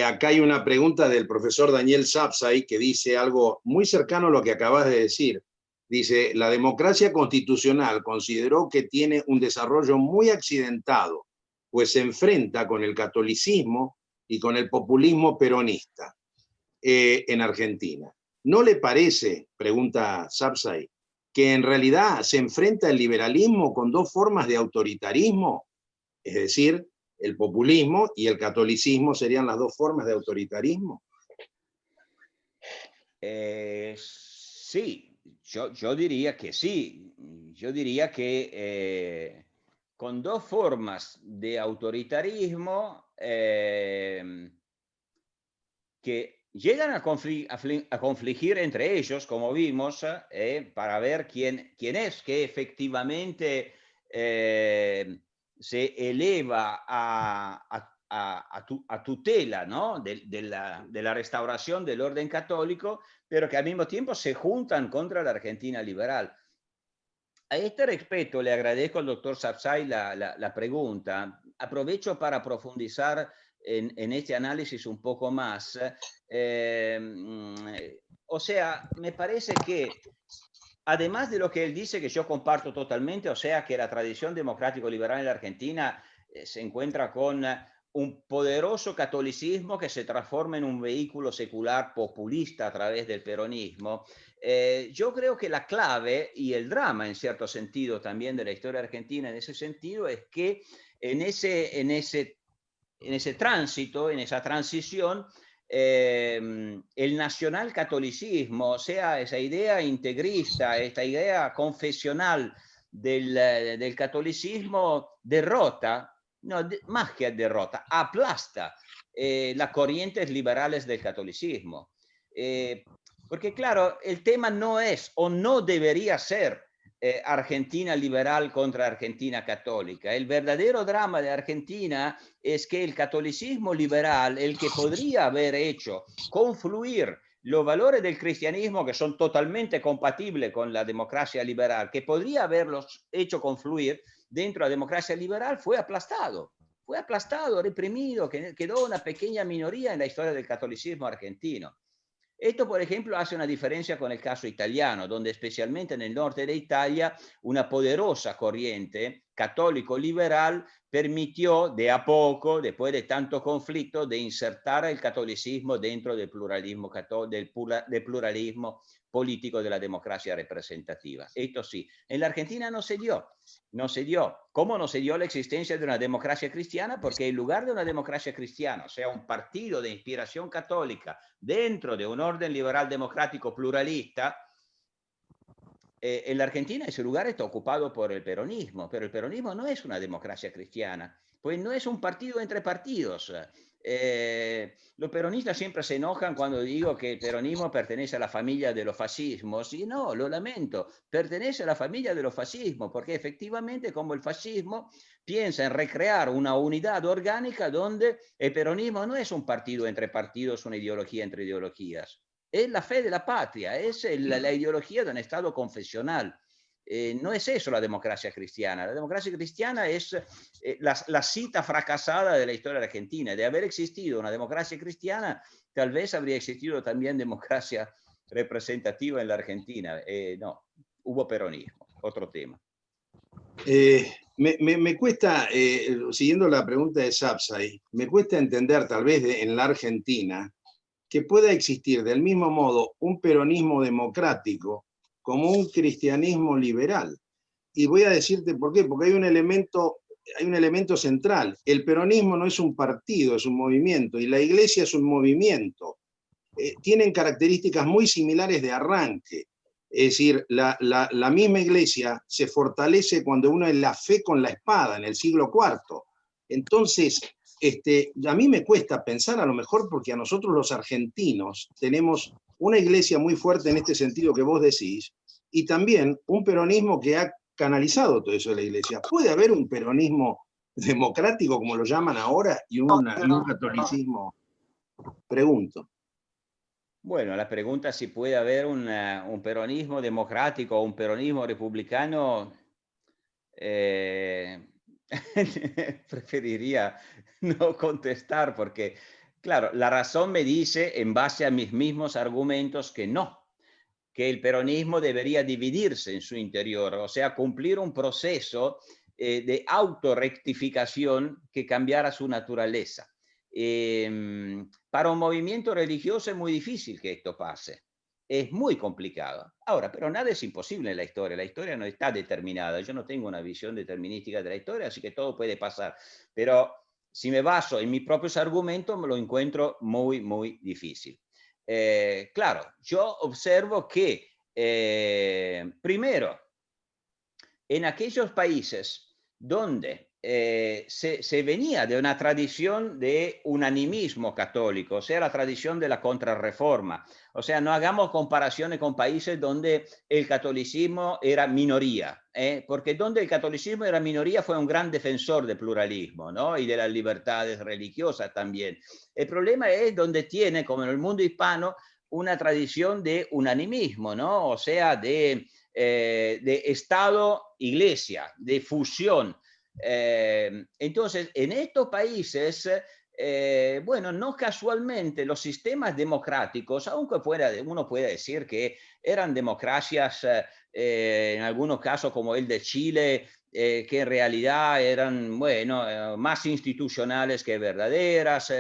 Acá hay una pregunta del profesor Daniel Sapsay que dice algo muy cercano a lo que acabas de decir. Dice, la democracia constitucional consideró que tiene un desarrollo muy accidentado, pues se enfrenta con el catolicismo y con el populismo peronista en Argentina. ¿No le parece, pregunta Sapsay, que en realidad se enfrenta el liberalismo con dos formas de autoritarismo? Es decir, el populismo y el catolicismo serían las dos formas de autoritarismo.
Sí, yo diría que sí. Yo diría que con dos formas de autoritarismo que llegan a confligir entre ellos, como vimos, para ver quién es que efectivamente se eleva a tutela, ¿no? de la restauración del orden católico, pero que al mismo tiempo se juntan contra la Argentina liberal. A este respecto le agradezco al doctor Sapsay la pregunta. Aprovecho para profundizar en este análisis un poco más. O sea, me parece que además de lo que él dice, que yo comparto totalmente, o sea, que la tradición democrático-liberal en la Argentina se encuentra con un poderoso catolicismo que se transforma en un vehículo secular populista a través del peronismo. Yo creo que la clave y el drama, en cierto sentido, también de la historia argentina en ese sentido, es que en ese tránsito, en esa transición, el nacionalcatolicismo, o sea, esa idea integrista, esta idea confesional del catolicismo derrota, no, más que derrota, aplasta las corrientes liberales del catolicismo. Porque claro, el tema no es o no debería ser Argentina liberal contra Argentina católica. El verdadero drama de Argentina es que el catolicismo liberal, el que podría haber hecho confluir los valores del cristianismo que son totalmente compatibles con la democracia liberal, que podría haberlos hecho confluir dentro de la democracia liberal, fue aplastado, reprimido, quedó una pequeña minoría en la historia del catolicismo argentino. Esto, por ejemplo, hace una diferencia con el caso italiano, donde especialmente en el norte de Italia una poderosa corriente católico-liberal permitió de a poco, después de tanto conflicto, de insertar el catolicismo dentro del pluralismo político de la democracia representativa. Esto sí, en la Argentina no se dio. ¿Cómo no se dio la existencia de una democracia cristiana? Porque en lugar de una democracia cristiana, o sea, un partido de inspiración católica dentro de un orden liberal democrático pluralista, en la Argentina ese lugar está ocupado por el peronismo, pero el peronismo no es una democracia cristiana, pues no es un partido entre partidos. Los peronistas siempre se enojan cuando digo que el peronismo pertenece a la familia de los fascismos, y no, lo lamento, pertenece a la familia de los fascismos, porque efectivamente como el fascismo piensa en recrear una unidad orgánica donde el peronismo no es un partido entre partidos, una ideología entre ideologías. Es la fe de la patria, es la ideología de un Estado confesional. No es eso la democracia cristiana. La democracia cristiana es la cita fracasada de la historia argentina. De haber existido una democracia cristiana, tal vez habría existido también democracia representativa en la Argentina. No, hubo peronismo, otro tema.
Me cuesta, siguiendo la pregunta de Sapsay, me cuesta entender tal vez en la Argentina que pueda existir del mismo modo un peronismo democrático como un cristianismo liberal. Y voy a decirte por qué, porque hay un elemento central. El peronismo no es un partido, es un movimiento, y la iglesia es un movimiento. Tienen características muy similares de arranque. Es decir, la misma iglesia se fortalece cuando uno es la fe con la espada, en el siglo IV. Entonces, a mí me cuesta pensar, a lo mejor porque a nosotros los argentinos tenemos una iglesia muy fuerte en este sentido que vos decís, y también un peronismo que ha canalizado todo eso de la iglesia. ¿Puede haber un peronismo democrático, como lo llaman ahora, y un catolicismo? Pregunto.
Bueno, la pregunta si puede haber un peronismo democrático o un peronismo republicano, preferiría no contestar porque, claro, la razón me dice, en base a mis mismos argumentos, que no, que el peronismo debería dividirse en su interior, o sea, cumplir un proceso de autorrectificación que cambiara su naturaleza. Para un movimiento religioso es muy difícil que esto pase. Es muy complicado. Ahora, pero nada es imposible en la historia no está determinada. Yo no tengo una visión determinística de la historia, así que todo puede pasar. Pero si me baso en mis propios argumentos, me lo encuentro muy, muy difícil. Claro, yo observo que, primero, en aquellos países donde se venía de una tradición de unanimismo católico, o sea, la tradición de la contrarreforma. O sea, no hagamos comparaciones con países donde el catolicismo era minoría, porque donde el catolicismo era minoría fue un gran defensor del pluralismo, ¿no? Y de las libertades religiosas también. El problema es donde tiene, como en el mundo hispano, una tradición de unanimismo, ¿no? O sea, de Estado-Iglesia, de fusión. Entonces, en estos países, bueno, no casualmente los sistemas democráticos, aunque uno puede decir que eran democracias, en algunos casos como el de Chile, que en realidad eran, bueno, más institucionales que verdaderas.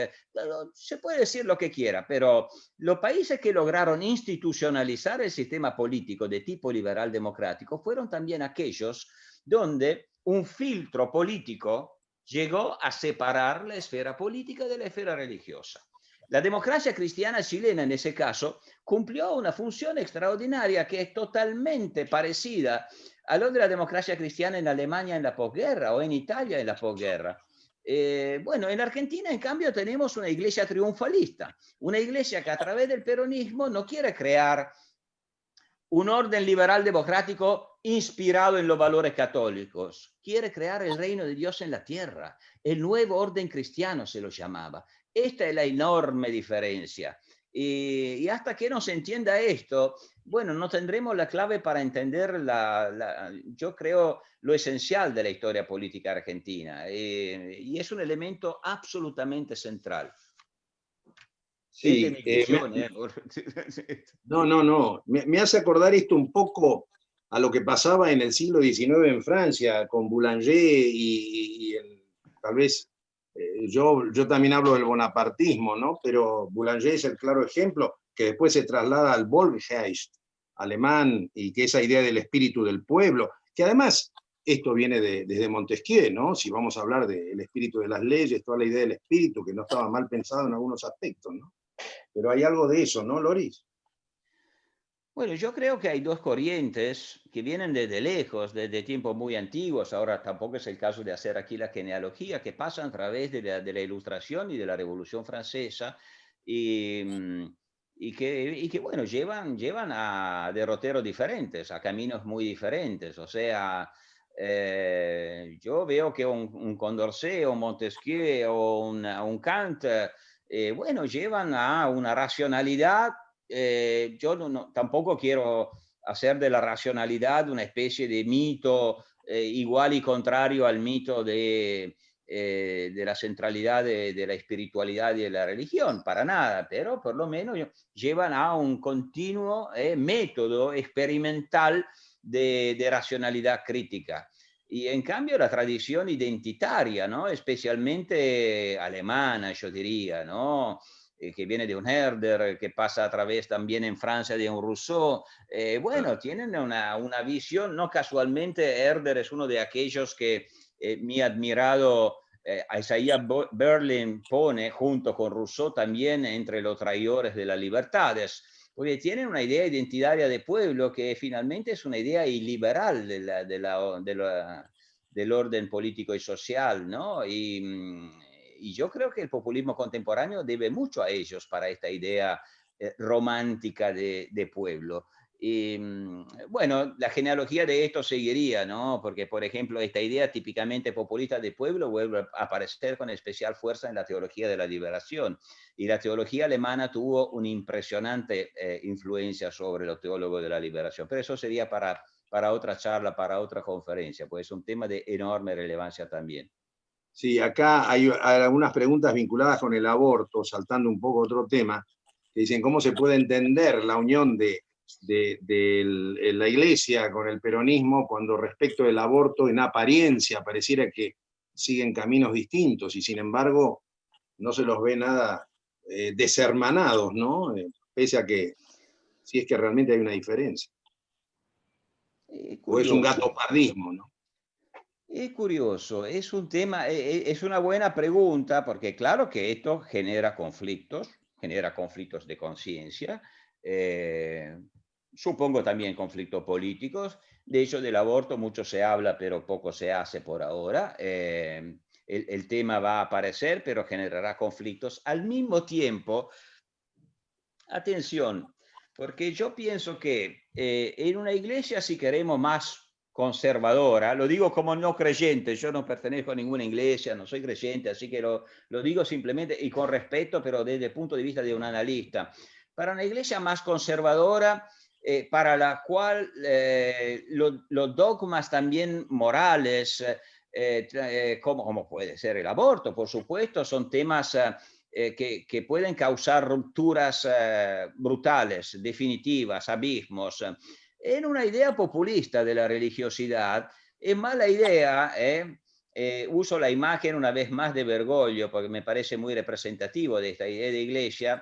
Se puede decir lo que quiera, pero los países que lograron institucionalizar el sistema político de tipo liberal democrático fueron también aquellos donde un filtro político llegó a separar la esfera política de la esfera religiosa. La democracia cristiana chilena, en ese caso, cumplió una función extraordinaria que es totalmente parecida a lo de la democracia cristiana en Alemania en la posguerra o en Italia en la posguerra. Bueno, en Argentina, en cambio, tenemos una iglesia triunfalista, una iglesia que a través del peronismo no quiere crear un orden liberal democrático inspirado en los valores católicos. Quiere crear el reino de Dios en la tierra. El nuevo orden cristiano se lo llamaba. Esta es la enorme diferencia. Y hasta que no se entienda esto, bueno, no tendremos la clave para entender, yo creo, lo esencial de la historia política argentina. Y es un elemento absolutamente central.
Sí, no. Me hace acordar esto un poco a lo que pasaba en el siglo XIX en Francia, con Boulanger tal vez, yo también hablo del bonapartismo, ¿no? Pero Boulanger es el claro ejemplo, que después se traslada al Volksgeist alemán, y que esa idea del espíritu del pueblo, que además esto viene desde Montesquieu, ¿no? Si vamos a hablar del espíritu de las leyes, toda la idea del espíritu, que no estaba mal pensado en algunos aspectos, ¿no? Pero hay algo de eso, ¿no, Loris?
Bueno, yo creo que hay dos corrientes que vienen desde lejos, desde tiempos muy antiguos. Ahora tampoco es el caso de hacer aquí la genealogía, que pasan a través de la Ilustración y de la Revolución Francesa y que bueno, llevan a derroteros diferentes, a caminos muy diferentes. O sea, yo veo que un Condorcet o un Montesquieu o un Kant, bueno, llevan a una racionalidad. Yo tampoco quiero hacer de la racionalidad una especie de mito igual y contrario al mito de la centralidad de la espiritualidad y de la religión, para nada, pero por lo menos llevan a un continuo método experimental de racionalidad crítica. Y en cambio la tradición identitaria, ¿no? Especialmente alemana, yo diría, ¿no? Que viene de un Herder, que pasa a través también en Francia de un Rousseau. Bueno, tienen una visión, no casualmente Herder es uno de aquellos que mi admirado Isaiah Berlin pone junto con Rousseau también entre los traidores de las libertades, porque tienen una idea identitaria de pueblo que finalmente es una idea iliberal del orden político y social, ¿no? Y yo creo que el populismo contemporáneo debe mucho a ellos para esta idea romántica de pueblo. Y bueno, la genealogía de esto seguiría, ¿no? Porque, por ejemplo, esta idea típicamente populista de pueblo vuelve a aparecer con especial fuerza en la teología de la liberación. Y la teología alemana tuvo una impresionante influencia sobre los teólogos de la liberación. Pero eso sería para otra charla, para otra conferencia, pues es un tema de enorme relevancia también.
Sí, acá hay algunas preguntas vinculadas con el aborto, saltando un poco otro tema, que dicen cómo se puede entender la unión de la Iglesia con el peronismo cuando respecto del aborto en apariencia pareciera que siguen caminos distintos y sin embargo no se los ve nada deshermanados, ¿no? Pese a que si es que realmente hay una diferencia. O es un gatopardismo, ¿no?
Es curioso, es un tema, es una buena pregunta, porque claro que esto genera conflictos de conciencia, supongo también conflictos políticos. De hecho, del aborto mucho se habla, pero poco se hace por ahora. El tema va a aparecer, pero generará conflictos. Al mismo tiempo, atención, porque yo pienso que en una iglesia, si queremos más conservadora, lo digo como no creyente, yo no pertenezco a ninguna iglesia, no soy creyente, así que lo digo simplemente y con respeto, pero desde el punto de vista de un analista. Para una iglesia más conservadora, para la cual los dogmas también morales, como puede ser el aborto, por supuesto, son temas que pueden causar rupturas brutales, definitivas, abismos. En una idea populista de la religiosidad, es mala idea, uso la imagen una vez más de Bergoglio, porque me parece muy representativo de esta idea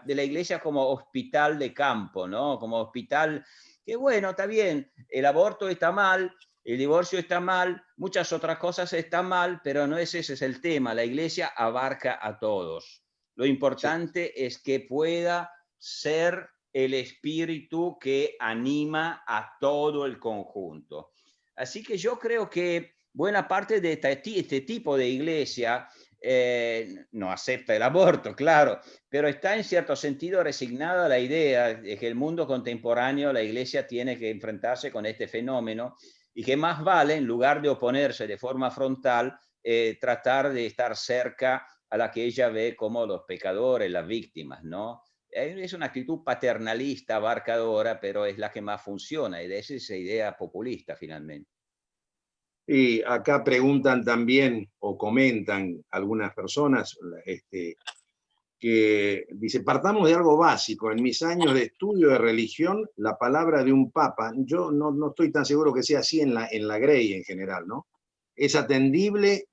de la iglesia como hospital de campo, ¿no? Como hospital que, bueno, está bien, el aborto está mal, el divorcio está mal, muchas otras cosas están mal, pero no ese es el tema. La iglesia abarca a todos. Lo importante es que pueda ser el espíritu que anima a todo el conjunto. Así que yo creo que buena parte de este tipo de iglesia no acepta el aborto, claro, pero está en cierto sentido resignada a la idea de que el mundo contemporáneo, la iglesia tiene que enfrentarse con este fenómeno y que más vale, en lugar de oponerse de forma frontal, tratar de estar cerca a la que ella ve como los pecadores, las víctimas, ¿no? Es una actitud paternalista, abarcadora, pero es la que más funciona, y de esa idea populista finalmente.
Y acá preguntan también, o comentan algunas personas, que dice, partamos de algo básico. En mis años de estudio de religión, la palabra de un papa, yo no estoy tan seguro que sea así en la Grey en general, ¿no? Es atendible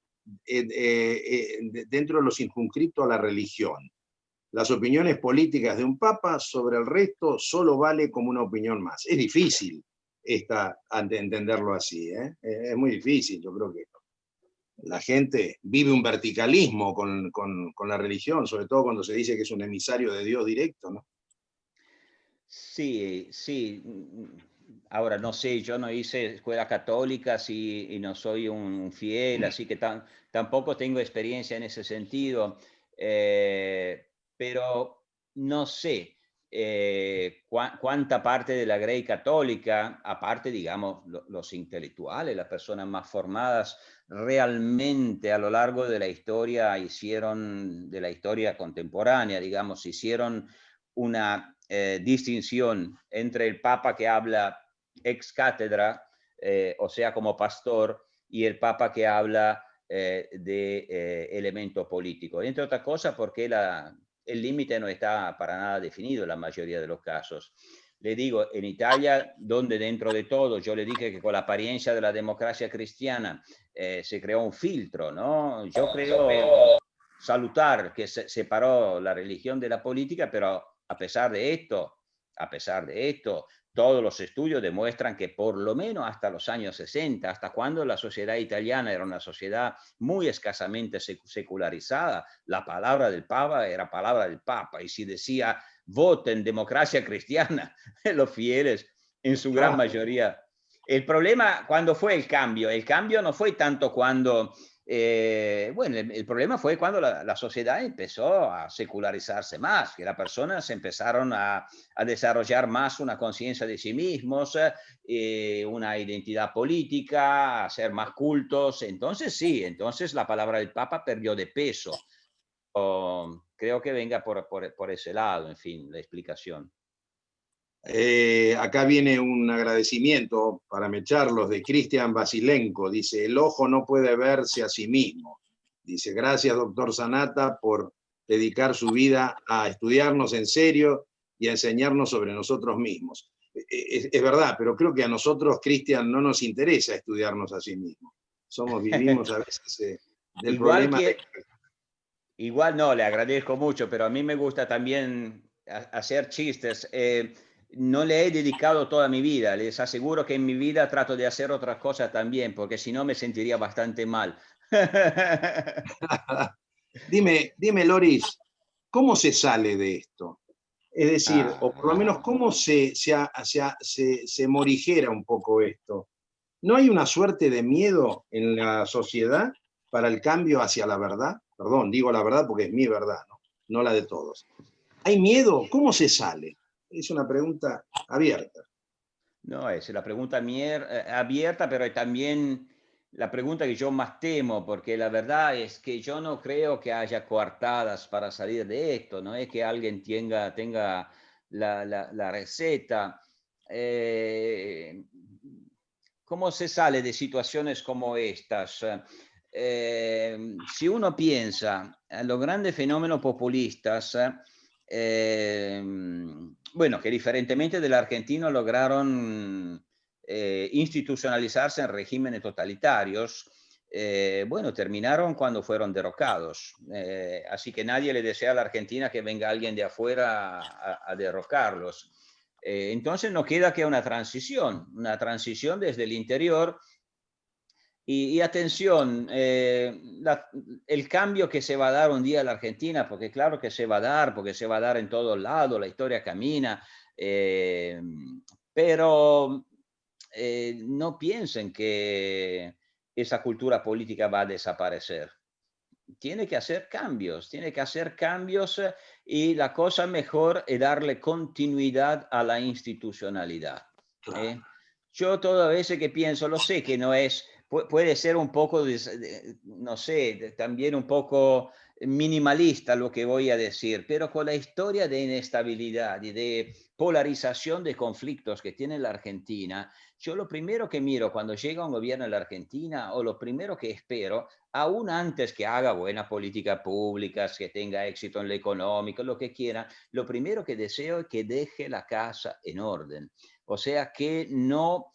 dentro de lo circunscripto a la religión. Las opiniones políticas de un papa sobre el resto solo vale como una opinión más. Es difícil entenderlo así, ¿eh? Es muy difícil. Yo creo que la gente vive un verticalismo con la religión, sobre todo cuando se dice que es un emisario de Dios directo, ¿no?
Sí, sí. Ahora, no sé, yo no hice escuela católica y no soy un fiel, así que tampoco tengo experiencia en ese sentido. Pero no sé cuánta parte de la Grey católica, aparte, digamos, los intelectuales, las personas más formadas, realmente a lo largo de la historia de la historia contemporánea, digamos, hicieron una distinción entre el Papa que habla ex cátedra, o sea, como pastor, y el Papa que habla de elemento político. Entre otras cosas, porque el límite no está para nada definido en la mayoría de los casos. Le digo, en Italia, donde dentro de todo, yo le dije que con la apariencia de la democracia cristiana se creó un filtro, ¿no? Yo creo salutar que se separó la religión de la política, pero a pesar de esto, todos los estudios demuestran que por lo menos hasta los años 60, hasta cuando la sociedad italiana era una sociedad muy escasamente secularizada, la palabra del Papa era palabra del Papa. Y si decía voten democracia cristiana, los fieles en su gran mayoría. El problema, ¿cuándo fue el cambio? El cambio no fue tanto cuando Bueno, el problema fue cuando la sociedad empezó a secularizarse más, que las personas empezaron a desarrollar más una conciencia de sí mismos, una identidad política, a ser más cultos. Entonces sí, entonces la palabra del Papa perdió de peso. Creo que venga por ese lado, en fin, la explicación.
Acá viene un agradecimiento para mecharlos de Cristian Basilenko. Dice, el ojo no puede verse a sí mismo. Dice, gracias, doctor Sanata, por dedicar su vida a estudiarnos en serio y a enseñarnos sobre nosotros mismos. Es verdad, pero creo que a nosotros, Cristian, no nos interesa estudiarnos a sí mismos. Vivimos a veces del
Igual
problema de...
Igual no, le agradezco mucho, pero a mí me gusta también hacer chistes. No le he dedicado toda mi vida, les aseguro que en mi vida trato de hacer otras cosas también, porque si no me sentiría bastante mal.
Dime, Loris, ¿cómo se sale de esto? Es decir, o por lo menos, ¿cómo se morigera un poco esto? ¿No hay una suerte de miedo en la sociedad para el cambio hacia la verdad? Perdón, digo la verdad porque es mi verdad, no la de todos. ¿Hay miedo? ¿Cómo se sale? Es una pregunta abierta.
No, es la pregunta abierta, pero también la pregunta que yo más temo, porque la verdad es que yo no creo que haya coartadas para salir de esto, no es que alguien tenga la receta. ¿Cómo se sale de situaciones como estas? Si uno piensa en los grandes fenómenos populistas, bueno, que diferentemente del argentino lograron institucionalizarse en regímenes totalitarios, bueno, terminaron cuando fueron derrocados. Así que nadie le desea a la Argentina que venga alguien de afuera a derrocarlos. Entonces no queda que una transición desde el interior. Y atención, el cambio que se va a dar un día en la Argentina, porque claro que se va a dar, porque se va a dar en todos lados, la historia camina, pero no piensen que esa cultura política va a desaparecer. Tiene que hacer cambios y la cosa mejor es darle continuidad a la institucionalidad. Yo todas veces que pienso, lo sé que no es, puede ser un poco, no sé, también un poco minimalista lo que voy a decir, pero con la historia de inestabilidad y de polarización de conflictos que tiene la Argentina, yo lo primero que miro cuando llega un gobierno en la Argentina, o lo primero que espero, aún antes que haga buenas políticas públicas, que tenga éxito en lo económico, lo que quiera, lo primero que deseo es que deje la casa en orden. O sea, que no,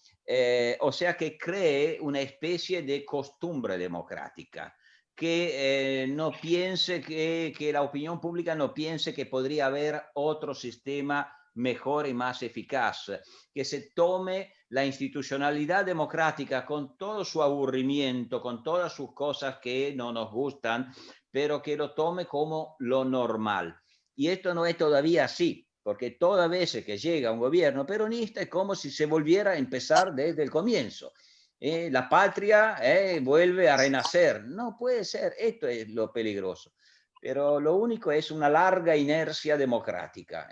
o sea, que cree una especie de costumbre democrática, que no piense que la opinión pública no piense que podría haber otro sistema mejor y más eficaz, que se tome la institucionalidad democrática con todo su aburrimiento, con todas sus cosas que no nos gustan, pero que lo tome como lo normal. Y esto no es todavía así, porque toda vez que llega un gobierno peronista es como si se volviera a empezar desde el comienzo. La patria vuelve a renacer. No puede ser, esto es lo peligroso. Pero lo único es una larga inercia democrática.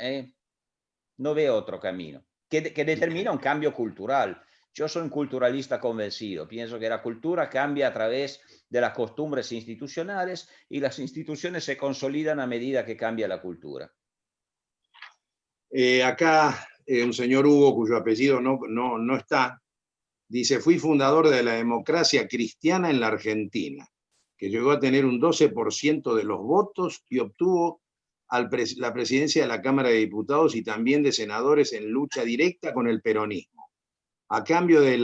No veo otro camino que determina un cambio cultural. Yo soy un culturalista convencido. Pienso que la cultura cambia a través de las costumbres institucionales y las instituciones se consolidan a medida que cambia la cultura.
Acá un señor Hugo, cuyo apellido no está, dice, fui fundador de la democracia cristiana en la Argentina, que llegó a tener un 12% de los votos y obtuvo la presidencia de la Cámara de Diputados y también de senadores en lucha directa con el peronismo. En cambio, en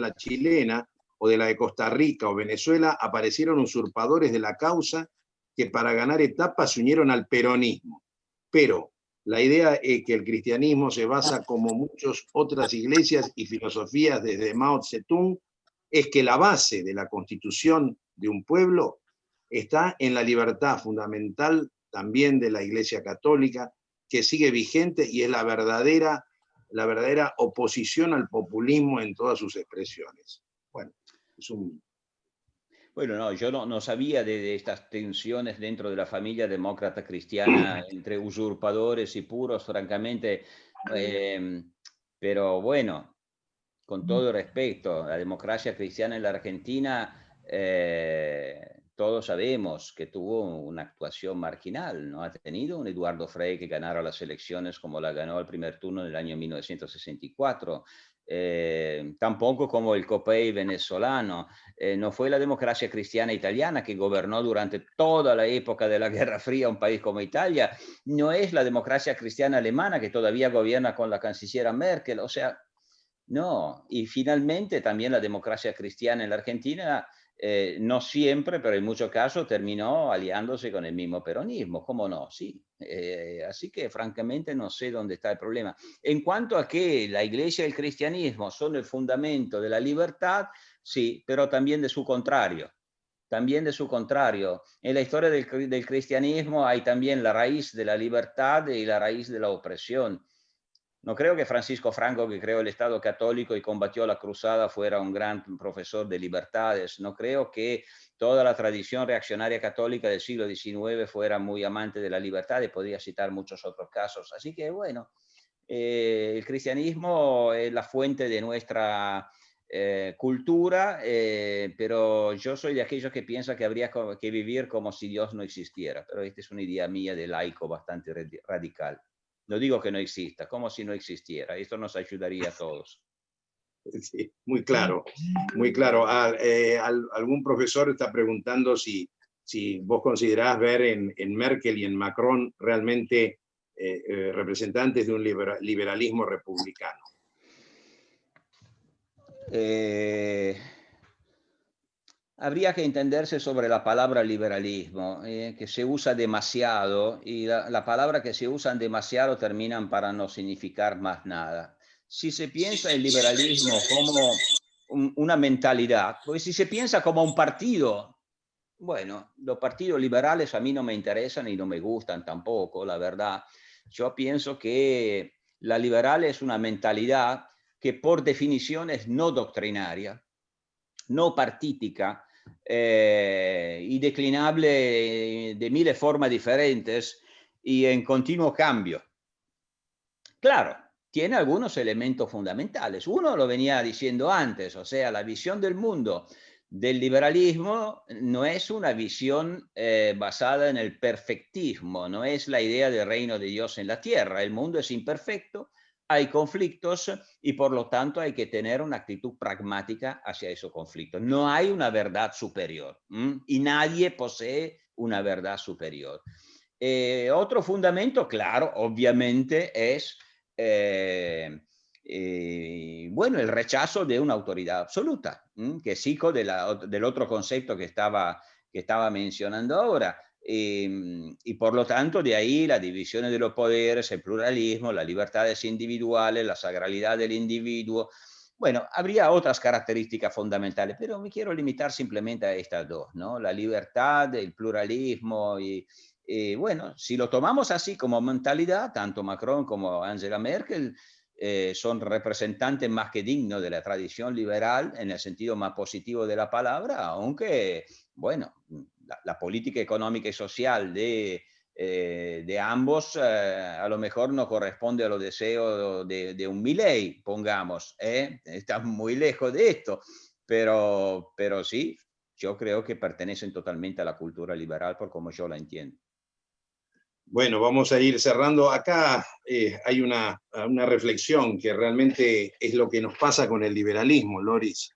la chilena o de la de Costa Rica o Venezuela aparecieron usurpadores de la causa que para ganar etapas se unieron al peronismo. Pero la idea es que el cristianismo se basa, como muchas otras iglesias y filosofías desde Mao Zedong, es que la base de la constitución de un pueblo está en la libertad fundamental también de la Iglesia Católica, que sigue vigente y es la verdadera oposición al populismo en todas sus expresiones. Bueno, es un
Bueno, no, yo no sabía de estas tensiones dentro de la familia demócrata cristiana entre usurpadores y puros, francamente. Pero bueno, con todo el respeto, la democracia cristiana en la Argentina, todos sabemos que tuvo una actuación marginal, no ha tenido un Eduardo Frei que ganara las elecciones como la ganó el primer turno en el año 1964. Tampoco como el COPEI venezolano. No fue la democracia cristiana italiana que gobernó durante toda la época de la Guerra Fría un país como Italia. No es la democracia cristiana alemana que todavía gobierna con la canciller Merkel. O sea, no. Y finalmente también la democracia cristiana en la Argentina, no siempre, pero en muchos casos terminó aliándose con el mismo peronismo. ¿Cómo no? Sí. Así que francamente no sé dónde está el problema. En cuanto a que la iglesia y el cristianismo son el fundamento de la libertad, sí, pero también de su contrario. También de su contrario. En la historia del cristianismo hay también la raíz de la libertad y la raíz de la opresión. No creo que Francisco Franco, que creó el Estado católico y combatió la cruzada, fuera un gran profesor de libertades. No creo que toda la tradición reaccionaria católica del siglo XIX fuera muy amante de la libertad, y podría citar muchos otros casos. Así que, bueno, el cristianismo es la fuente de nuestra cultura, pero yo soy de aquellos que piensan que habría que vivir como si Dios no existiera. Pero esta es una idea mía de laico bastante radical. No digo que no exista, como si no existiera. Esto nos ayudaría a todos.
Sí, muy claro, muy claro. Algún profesor está preguntando si vos considerás ver en Merkel y en Macron realmente representantes de un liberalismo republicano.
Habría que entenderse sobre la palabra liberalismo, que se usa demasiado, y la palabra que se usan demasiado terminan para no significar más nada. Si se piensa el liberalismo como una mentalidad, pues si se piensa como un partido, bueno, los partidos liberales a mí no me interesan y no me gustan tampoco, la verdad. Yo pienso que la liberal es una mentalidad que por definición es no doctrinaria, no partítica, y declinable de miles formas diferentes y en continuo cambio. Claro, tiene algunos elementos fundamentales. Uno lo venía diciendo antes, o sea, la visión del mundo del liberalismo no es una visión basada en el perfectismo, no es la idea del reino de Dios en la tierra. El mundo es imperfecto, hay conflictos y por lo tanto hay que tener una actitud pragmática hacia esos conflictos. No hay una verdad superior y nadie posee una verdad superior. Otro fundamento, claro, obviamente es bueno, el rechazo de una autoridad absoluta, que es hijo del otro concepto que estaba mencionando ahora. Y por lo tanto, de ahí las divisiones de los poderes, el pluralismo, las libertades individuales, la sagralidad del individuo. Bueno, habría otras características fundamentales, pero me quiero limitar simplemente a estas dos, ¿no? La libertad, el pluralismo y bueno, si lo tomamos así como mentalidad, tanto Macron como Angela Merkel son representantes más que dignos de la tradición liberal en el sentido más positivo de la palabra, aunque, bueno, la política económica y social de ambos a lo mejor no corresponde a los deseos de un Milei, pongamos, está muy lejos de esto, pero sí, yo creo que pertenecen totalmente a la cultura liberal por como yo la entiendo.
Bueno, vamos a ir cerrando. Acá hay una reflexión que realmente es lo que nos pasa con el liberalismo, Loris.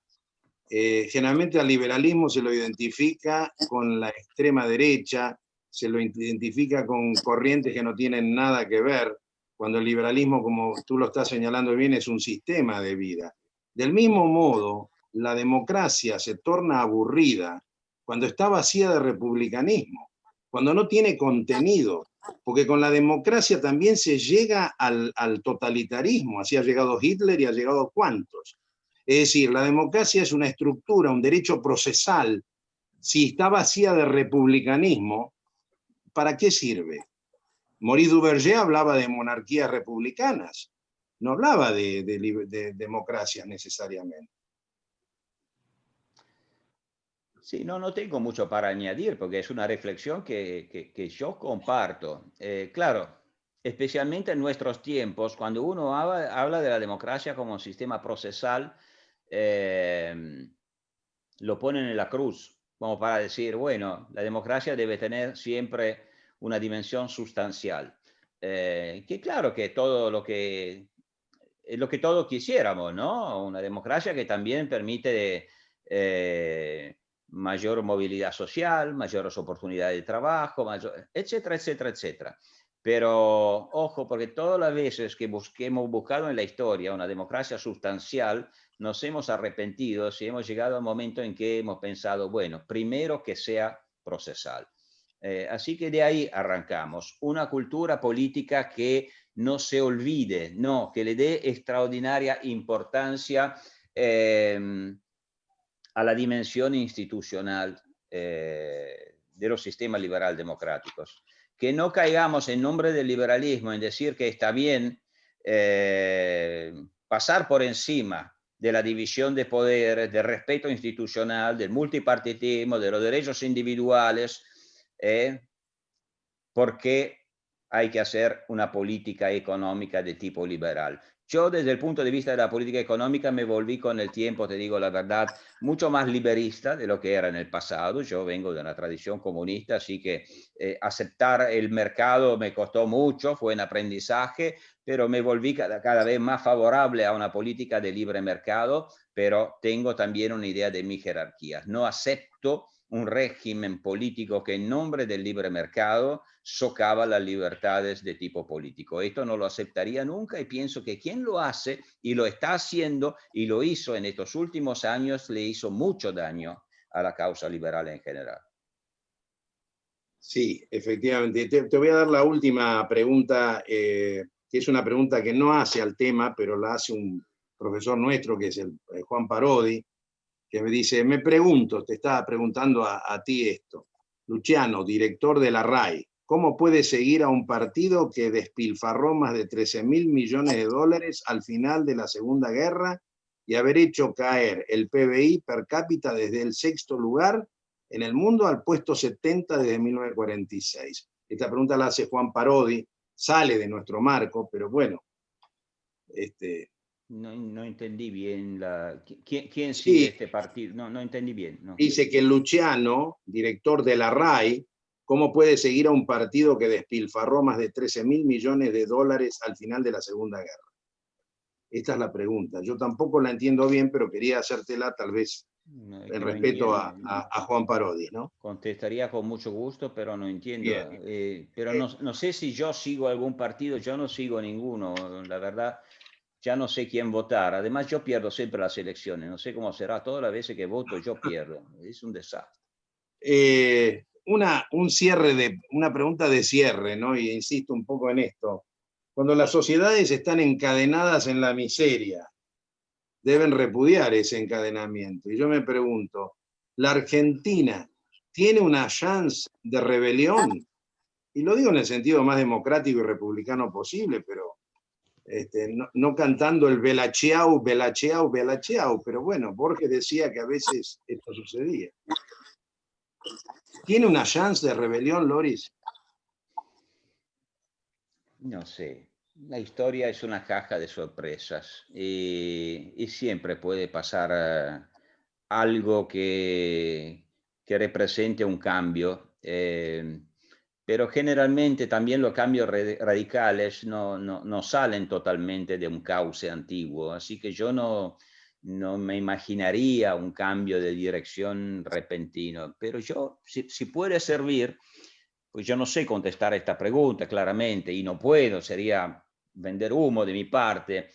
Generalmente al liberalismo se lo identifica con la extrema derecha, se lo identifica con corrientes que no tienen nada que ver, cuando el liberalismo, como tú lo estás señalando bien, es un sistema de vida. Del mismo modo, la democracia se torna aburrida cuando está vacía de republicanismo, cuando no tiene contenido, porque con la democracia también se llega al totalitarismo, así ha llegado Hitler y ha llegado cuántos. Es decir, la democracia es una estructura, un derecho procesal. Si está vacía de republicanismo, ¿para qué sirve? Maurice Duverger hablaba de monarquías republicanas, no hablaba de democracias necesariamente.
Sí, no tengo mucho para añadir porque es una reflexión que yo comparto. Claro, especialmente en nuestros tiempos, cuando uno habla de la democracia como un sistema procesal, lo ponen en la cruz, como para decir, bueno, la democracia debe tener siempre una dimensión sustancial. Que claro que todo lo que es lo que todos quisiéramos, ¿no? Una democracia que también permite mayor movilidad social, mayores oportunidades de trabajo, etcétera, etcétera, etcétera. Pero ojo, porque todas las veces que hemos buscado en la historia una democracia sustancial, nos hemos arrepentido y hemos llegado al momento en que hemos pensado, bueno, primero que sea procesal. Así que de ahí arrancamos. Una cultura política que no se olvide, no, que le dé extraordinaria importancia a la dimensión institucional de los sistemas liberal democráticos. Que no caigamos en nombre del liberalismo en decir que está bien pasar por encima de la división de poderes, del respeto institucional, del multipartitismo, de los derechos individuales, porque hay que hacer una política económica de tipo liberal. Yo desde el punto de vista de la política económica me volví con el tiempo, te digo la verdad, mucho más liberista de lo que era en el pasado. Yo vengo de una tradición comunista, así que aceptar el mercado me costó mucho, fue un aprendizaje, pero me volví cada vez más favorable a una política de libre mercado, pero tengo también una idea de mi jerarquía. No acepto un régimen político que en nombre del libre mercado socava las libertades de tipo político. Esto no lo aceptaría nunca y pienso que quien lo hace y lo está haciendo y lo hizo en estos últimos años le hizo mucho daño a la causa liberal en general.
Sí, efectivamente. Te voy a dar la última pregunta, que es una pregunta que no hace al tema, pero la hace un profesor nuestro, que es el Juan Parodi, que me dice, me pregunto, te estaba preguntando a ti esto, Luciano, director de la RAI, ¿cómo puede seguir a un partido que despilfarró más de 13.000 millones de dólares al final de la Segunda Guerra y haber hecho caer el PBI per cápita desde el 6º lugar en el mundo al puesto 70 desde 1946? Esta pregunta la hace Juan Parodi, sale de nuestro marco, pero bueno,
no entendí bien. ¿Quién
sí,
sigue este partido? No entendí bien. No.
Dice que Luciano, director de la RAI, ¿cómo puede seguir a un partido que despilfarró más de 13.000 millones de dólares al final de la Segunda Guerra? Esta es la pregunta. Yo tampoco la entiendo bien, pero quería hacértela tal vez en respeto a Juan Parodi, ¿no?
Contestaría con mucho gusto, pero no entiendo.
Bien.
Pero no sé si yo sigo algún partido, yo no sigo ninguno, la verdad. Ya no sé quién votar. Además, yo pierdo siempre las elecciones. No sé cómo será. Todas las veces que voto, yo pierdo. Es un desastre.
Una pregunta de cierre, ¿no? Y insisto un poco en esto. Cuando las sociedades están encadenadas en la miseria, deben repudiar ese encadenamiento. Y yo me pregunto, ¿la Argentina tiene una chance de rebelión? Y lo digo en el sentido más democrático y republicano posible, pero no cantando el Belacheau, Belacheau, Belacheau, pero bueno, Borges decía que a veces esto sucedía. ¿Tiene una chance de rebelión, Loris?
No sé. La historia es una caja de sorpresas y siempre puede pasar algo que represente un cambio. Pero generalmente también los cambios radicales no salen totalmente de un cauce antiguo, así que yo no me imaginaría un cambio de dirección repentino, pero yo, si puede servir, pues yo no sé contestar esta pregunta claramente y no puedo, sería vender humo de mi parte,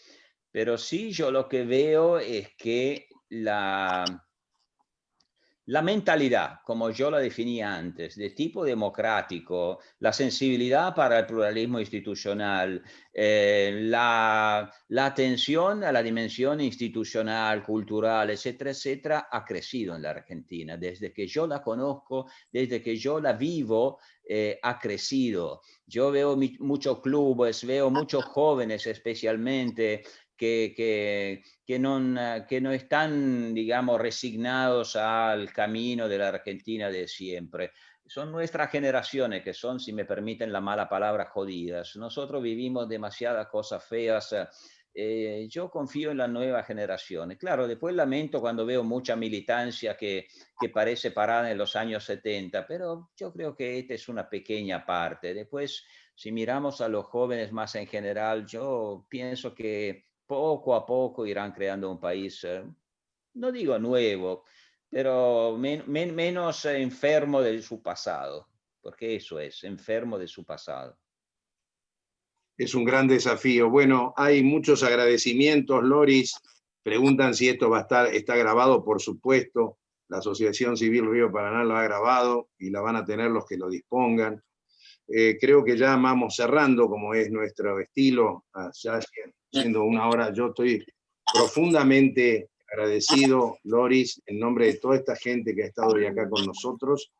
pero sí yo lo que veo es que la mentalidad, como yo la definía antes, de tipo democrático, la sensibilidad para el pluralismo institucional, la atención a la dimensión institucional, cultural, etcétera, etcétera, ha crecido en la Argentina. Desde que yo la conozco, desde que yo la vivo, ha crecido. Yo veo muchos clubes, veo muchos jóvenes especialmente, que no están, digamos, resignados al camino de la Argentina de siempre. Son nuestras generaciones que son, si me permiten la mala palabra, jodidas. Nosotros vivimos demasiadas cosas feas. Yo confío en las nuevas generaciones. Claro, después lamento cuando veo mucha militancia que parece parada en los años 70, pero yo creo que esta es una pequeña parte. Después, si miramos a los jóvenes más en general, yo pienso que poco a poco irán creando un país, no digo nuevo, pero menos enfermo de su pasado, porque eso es, enfermo de su pasado.
Es un gran desafío. Bueno, hay muchos agradecimientos, Loris. Preguntan si esto está grabado, por supuesto. La Asociación Civil Río Paraná lo ha grabado y la van a tener los que lo dispongan. Creo que ya vamos cerrando, como es nuestro estilo, ya siendo una hora. Yo estoy profundamente agradecido, Loris, en nombre de toda esta gente que ha estado hoy acá con nosotros,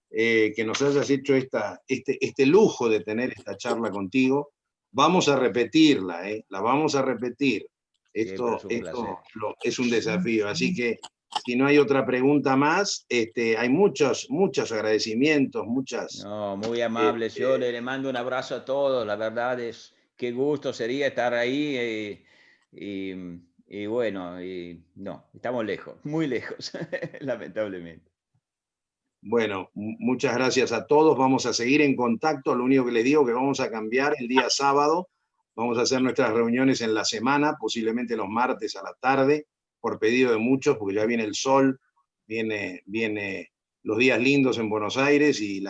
que nos hayas hecho este lujo de tener esta charla contigo. Vamos a repetirla, la vamos a repetir. Esto es un desafío, así que si no hay otra pregunta más, hay muchos agradecimientos, muchas...
No, muy amables. Yo le mando un abrazo a todos. La verdad es qué gusto sería estar ahí y bueno, no, estamos lejos, muy lejos, lamentablemente.
Bueno, muchas gracias a todos. Vamos a seguir en contacto. Lo único que les digo es que vamos a cambiar el día sábado. Vamos a hacer nuestras reuniones en la semana, posiblemente los martes a la tarde, por pedido de muchos, porque ya viene el sol, viene los días lindos en Buenos Aires y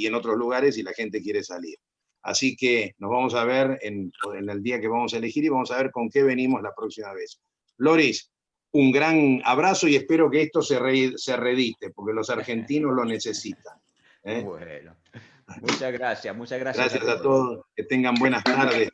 en otros lugares, y la gente quiere salir. Así que nos vamos a ver en el día que vamos a elegir y vamos a ver con qué venimos la próxima vez. Loris, un gran abrazo y espero que esto se redite, porque los argentinos lo necesitan.
Bueno, muchas gracias.
Gracias a todos, que tengan buenas tardes.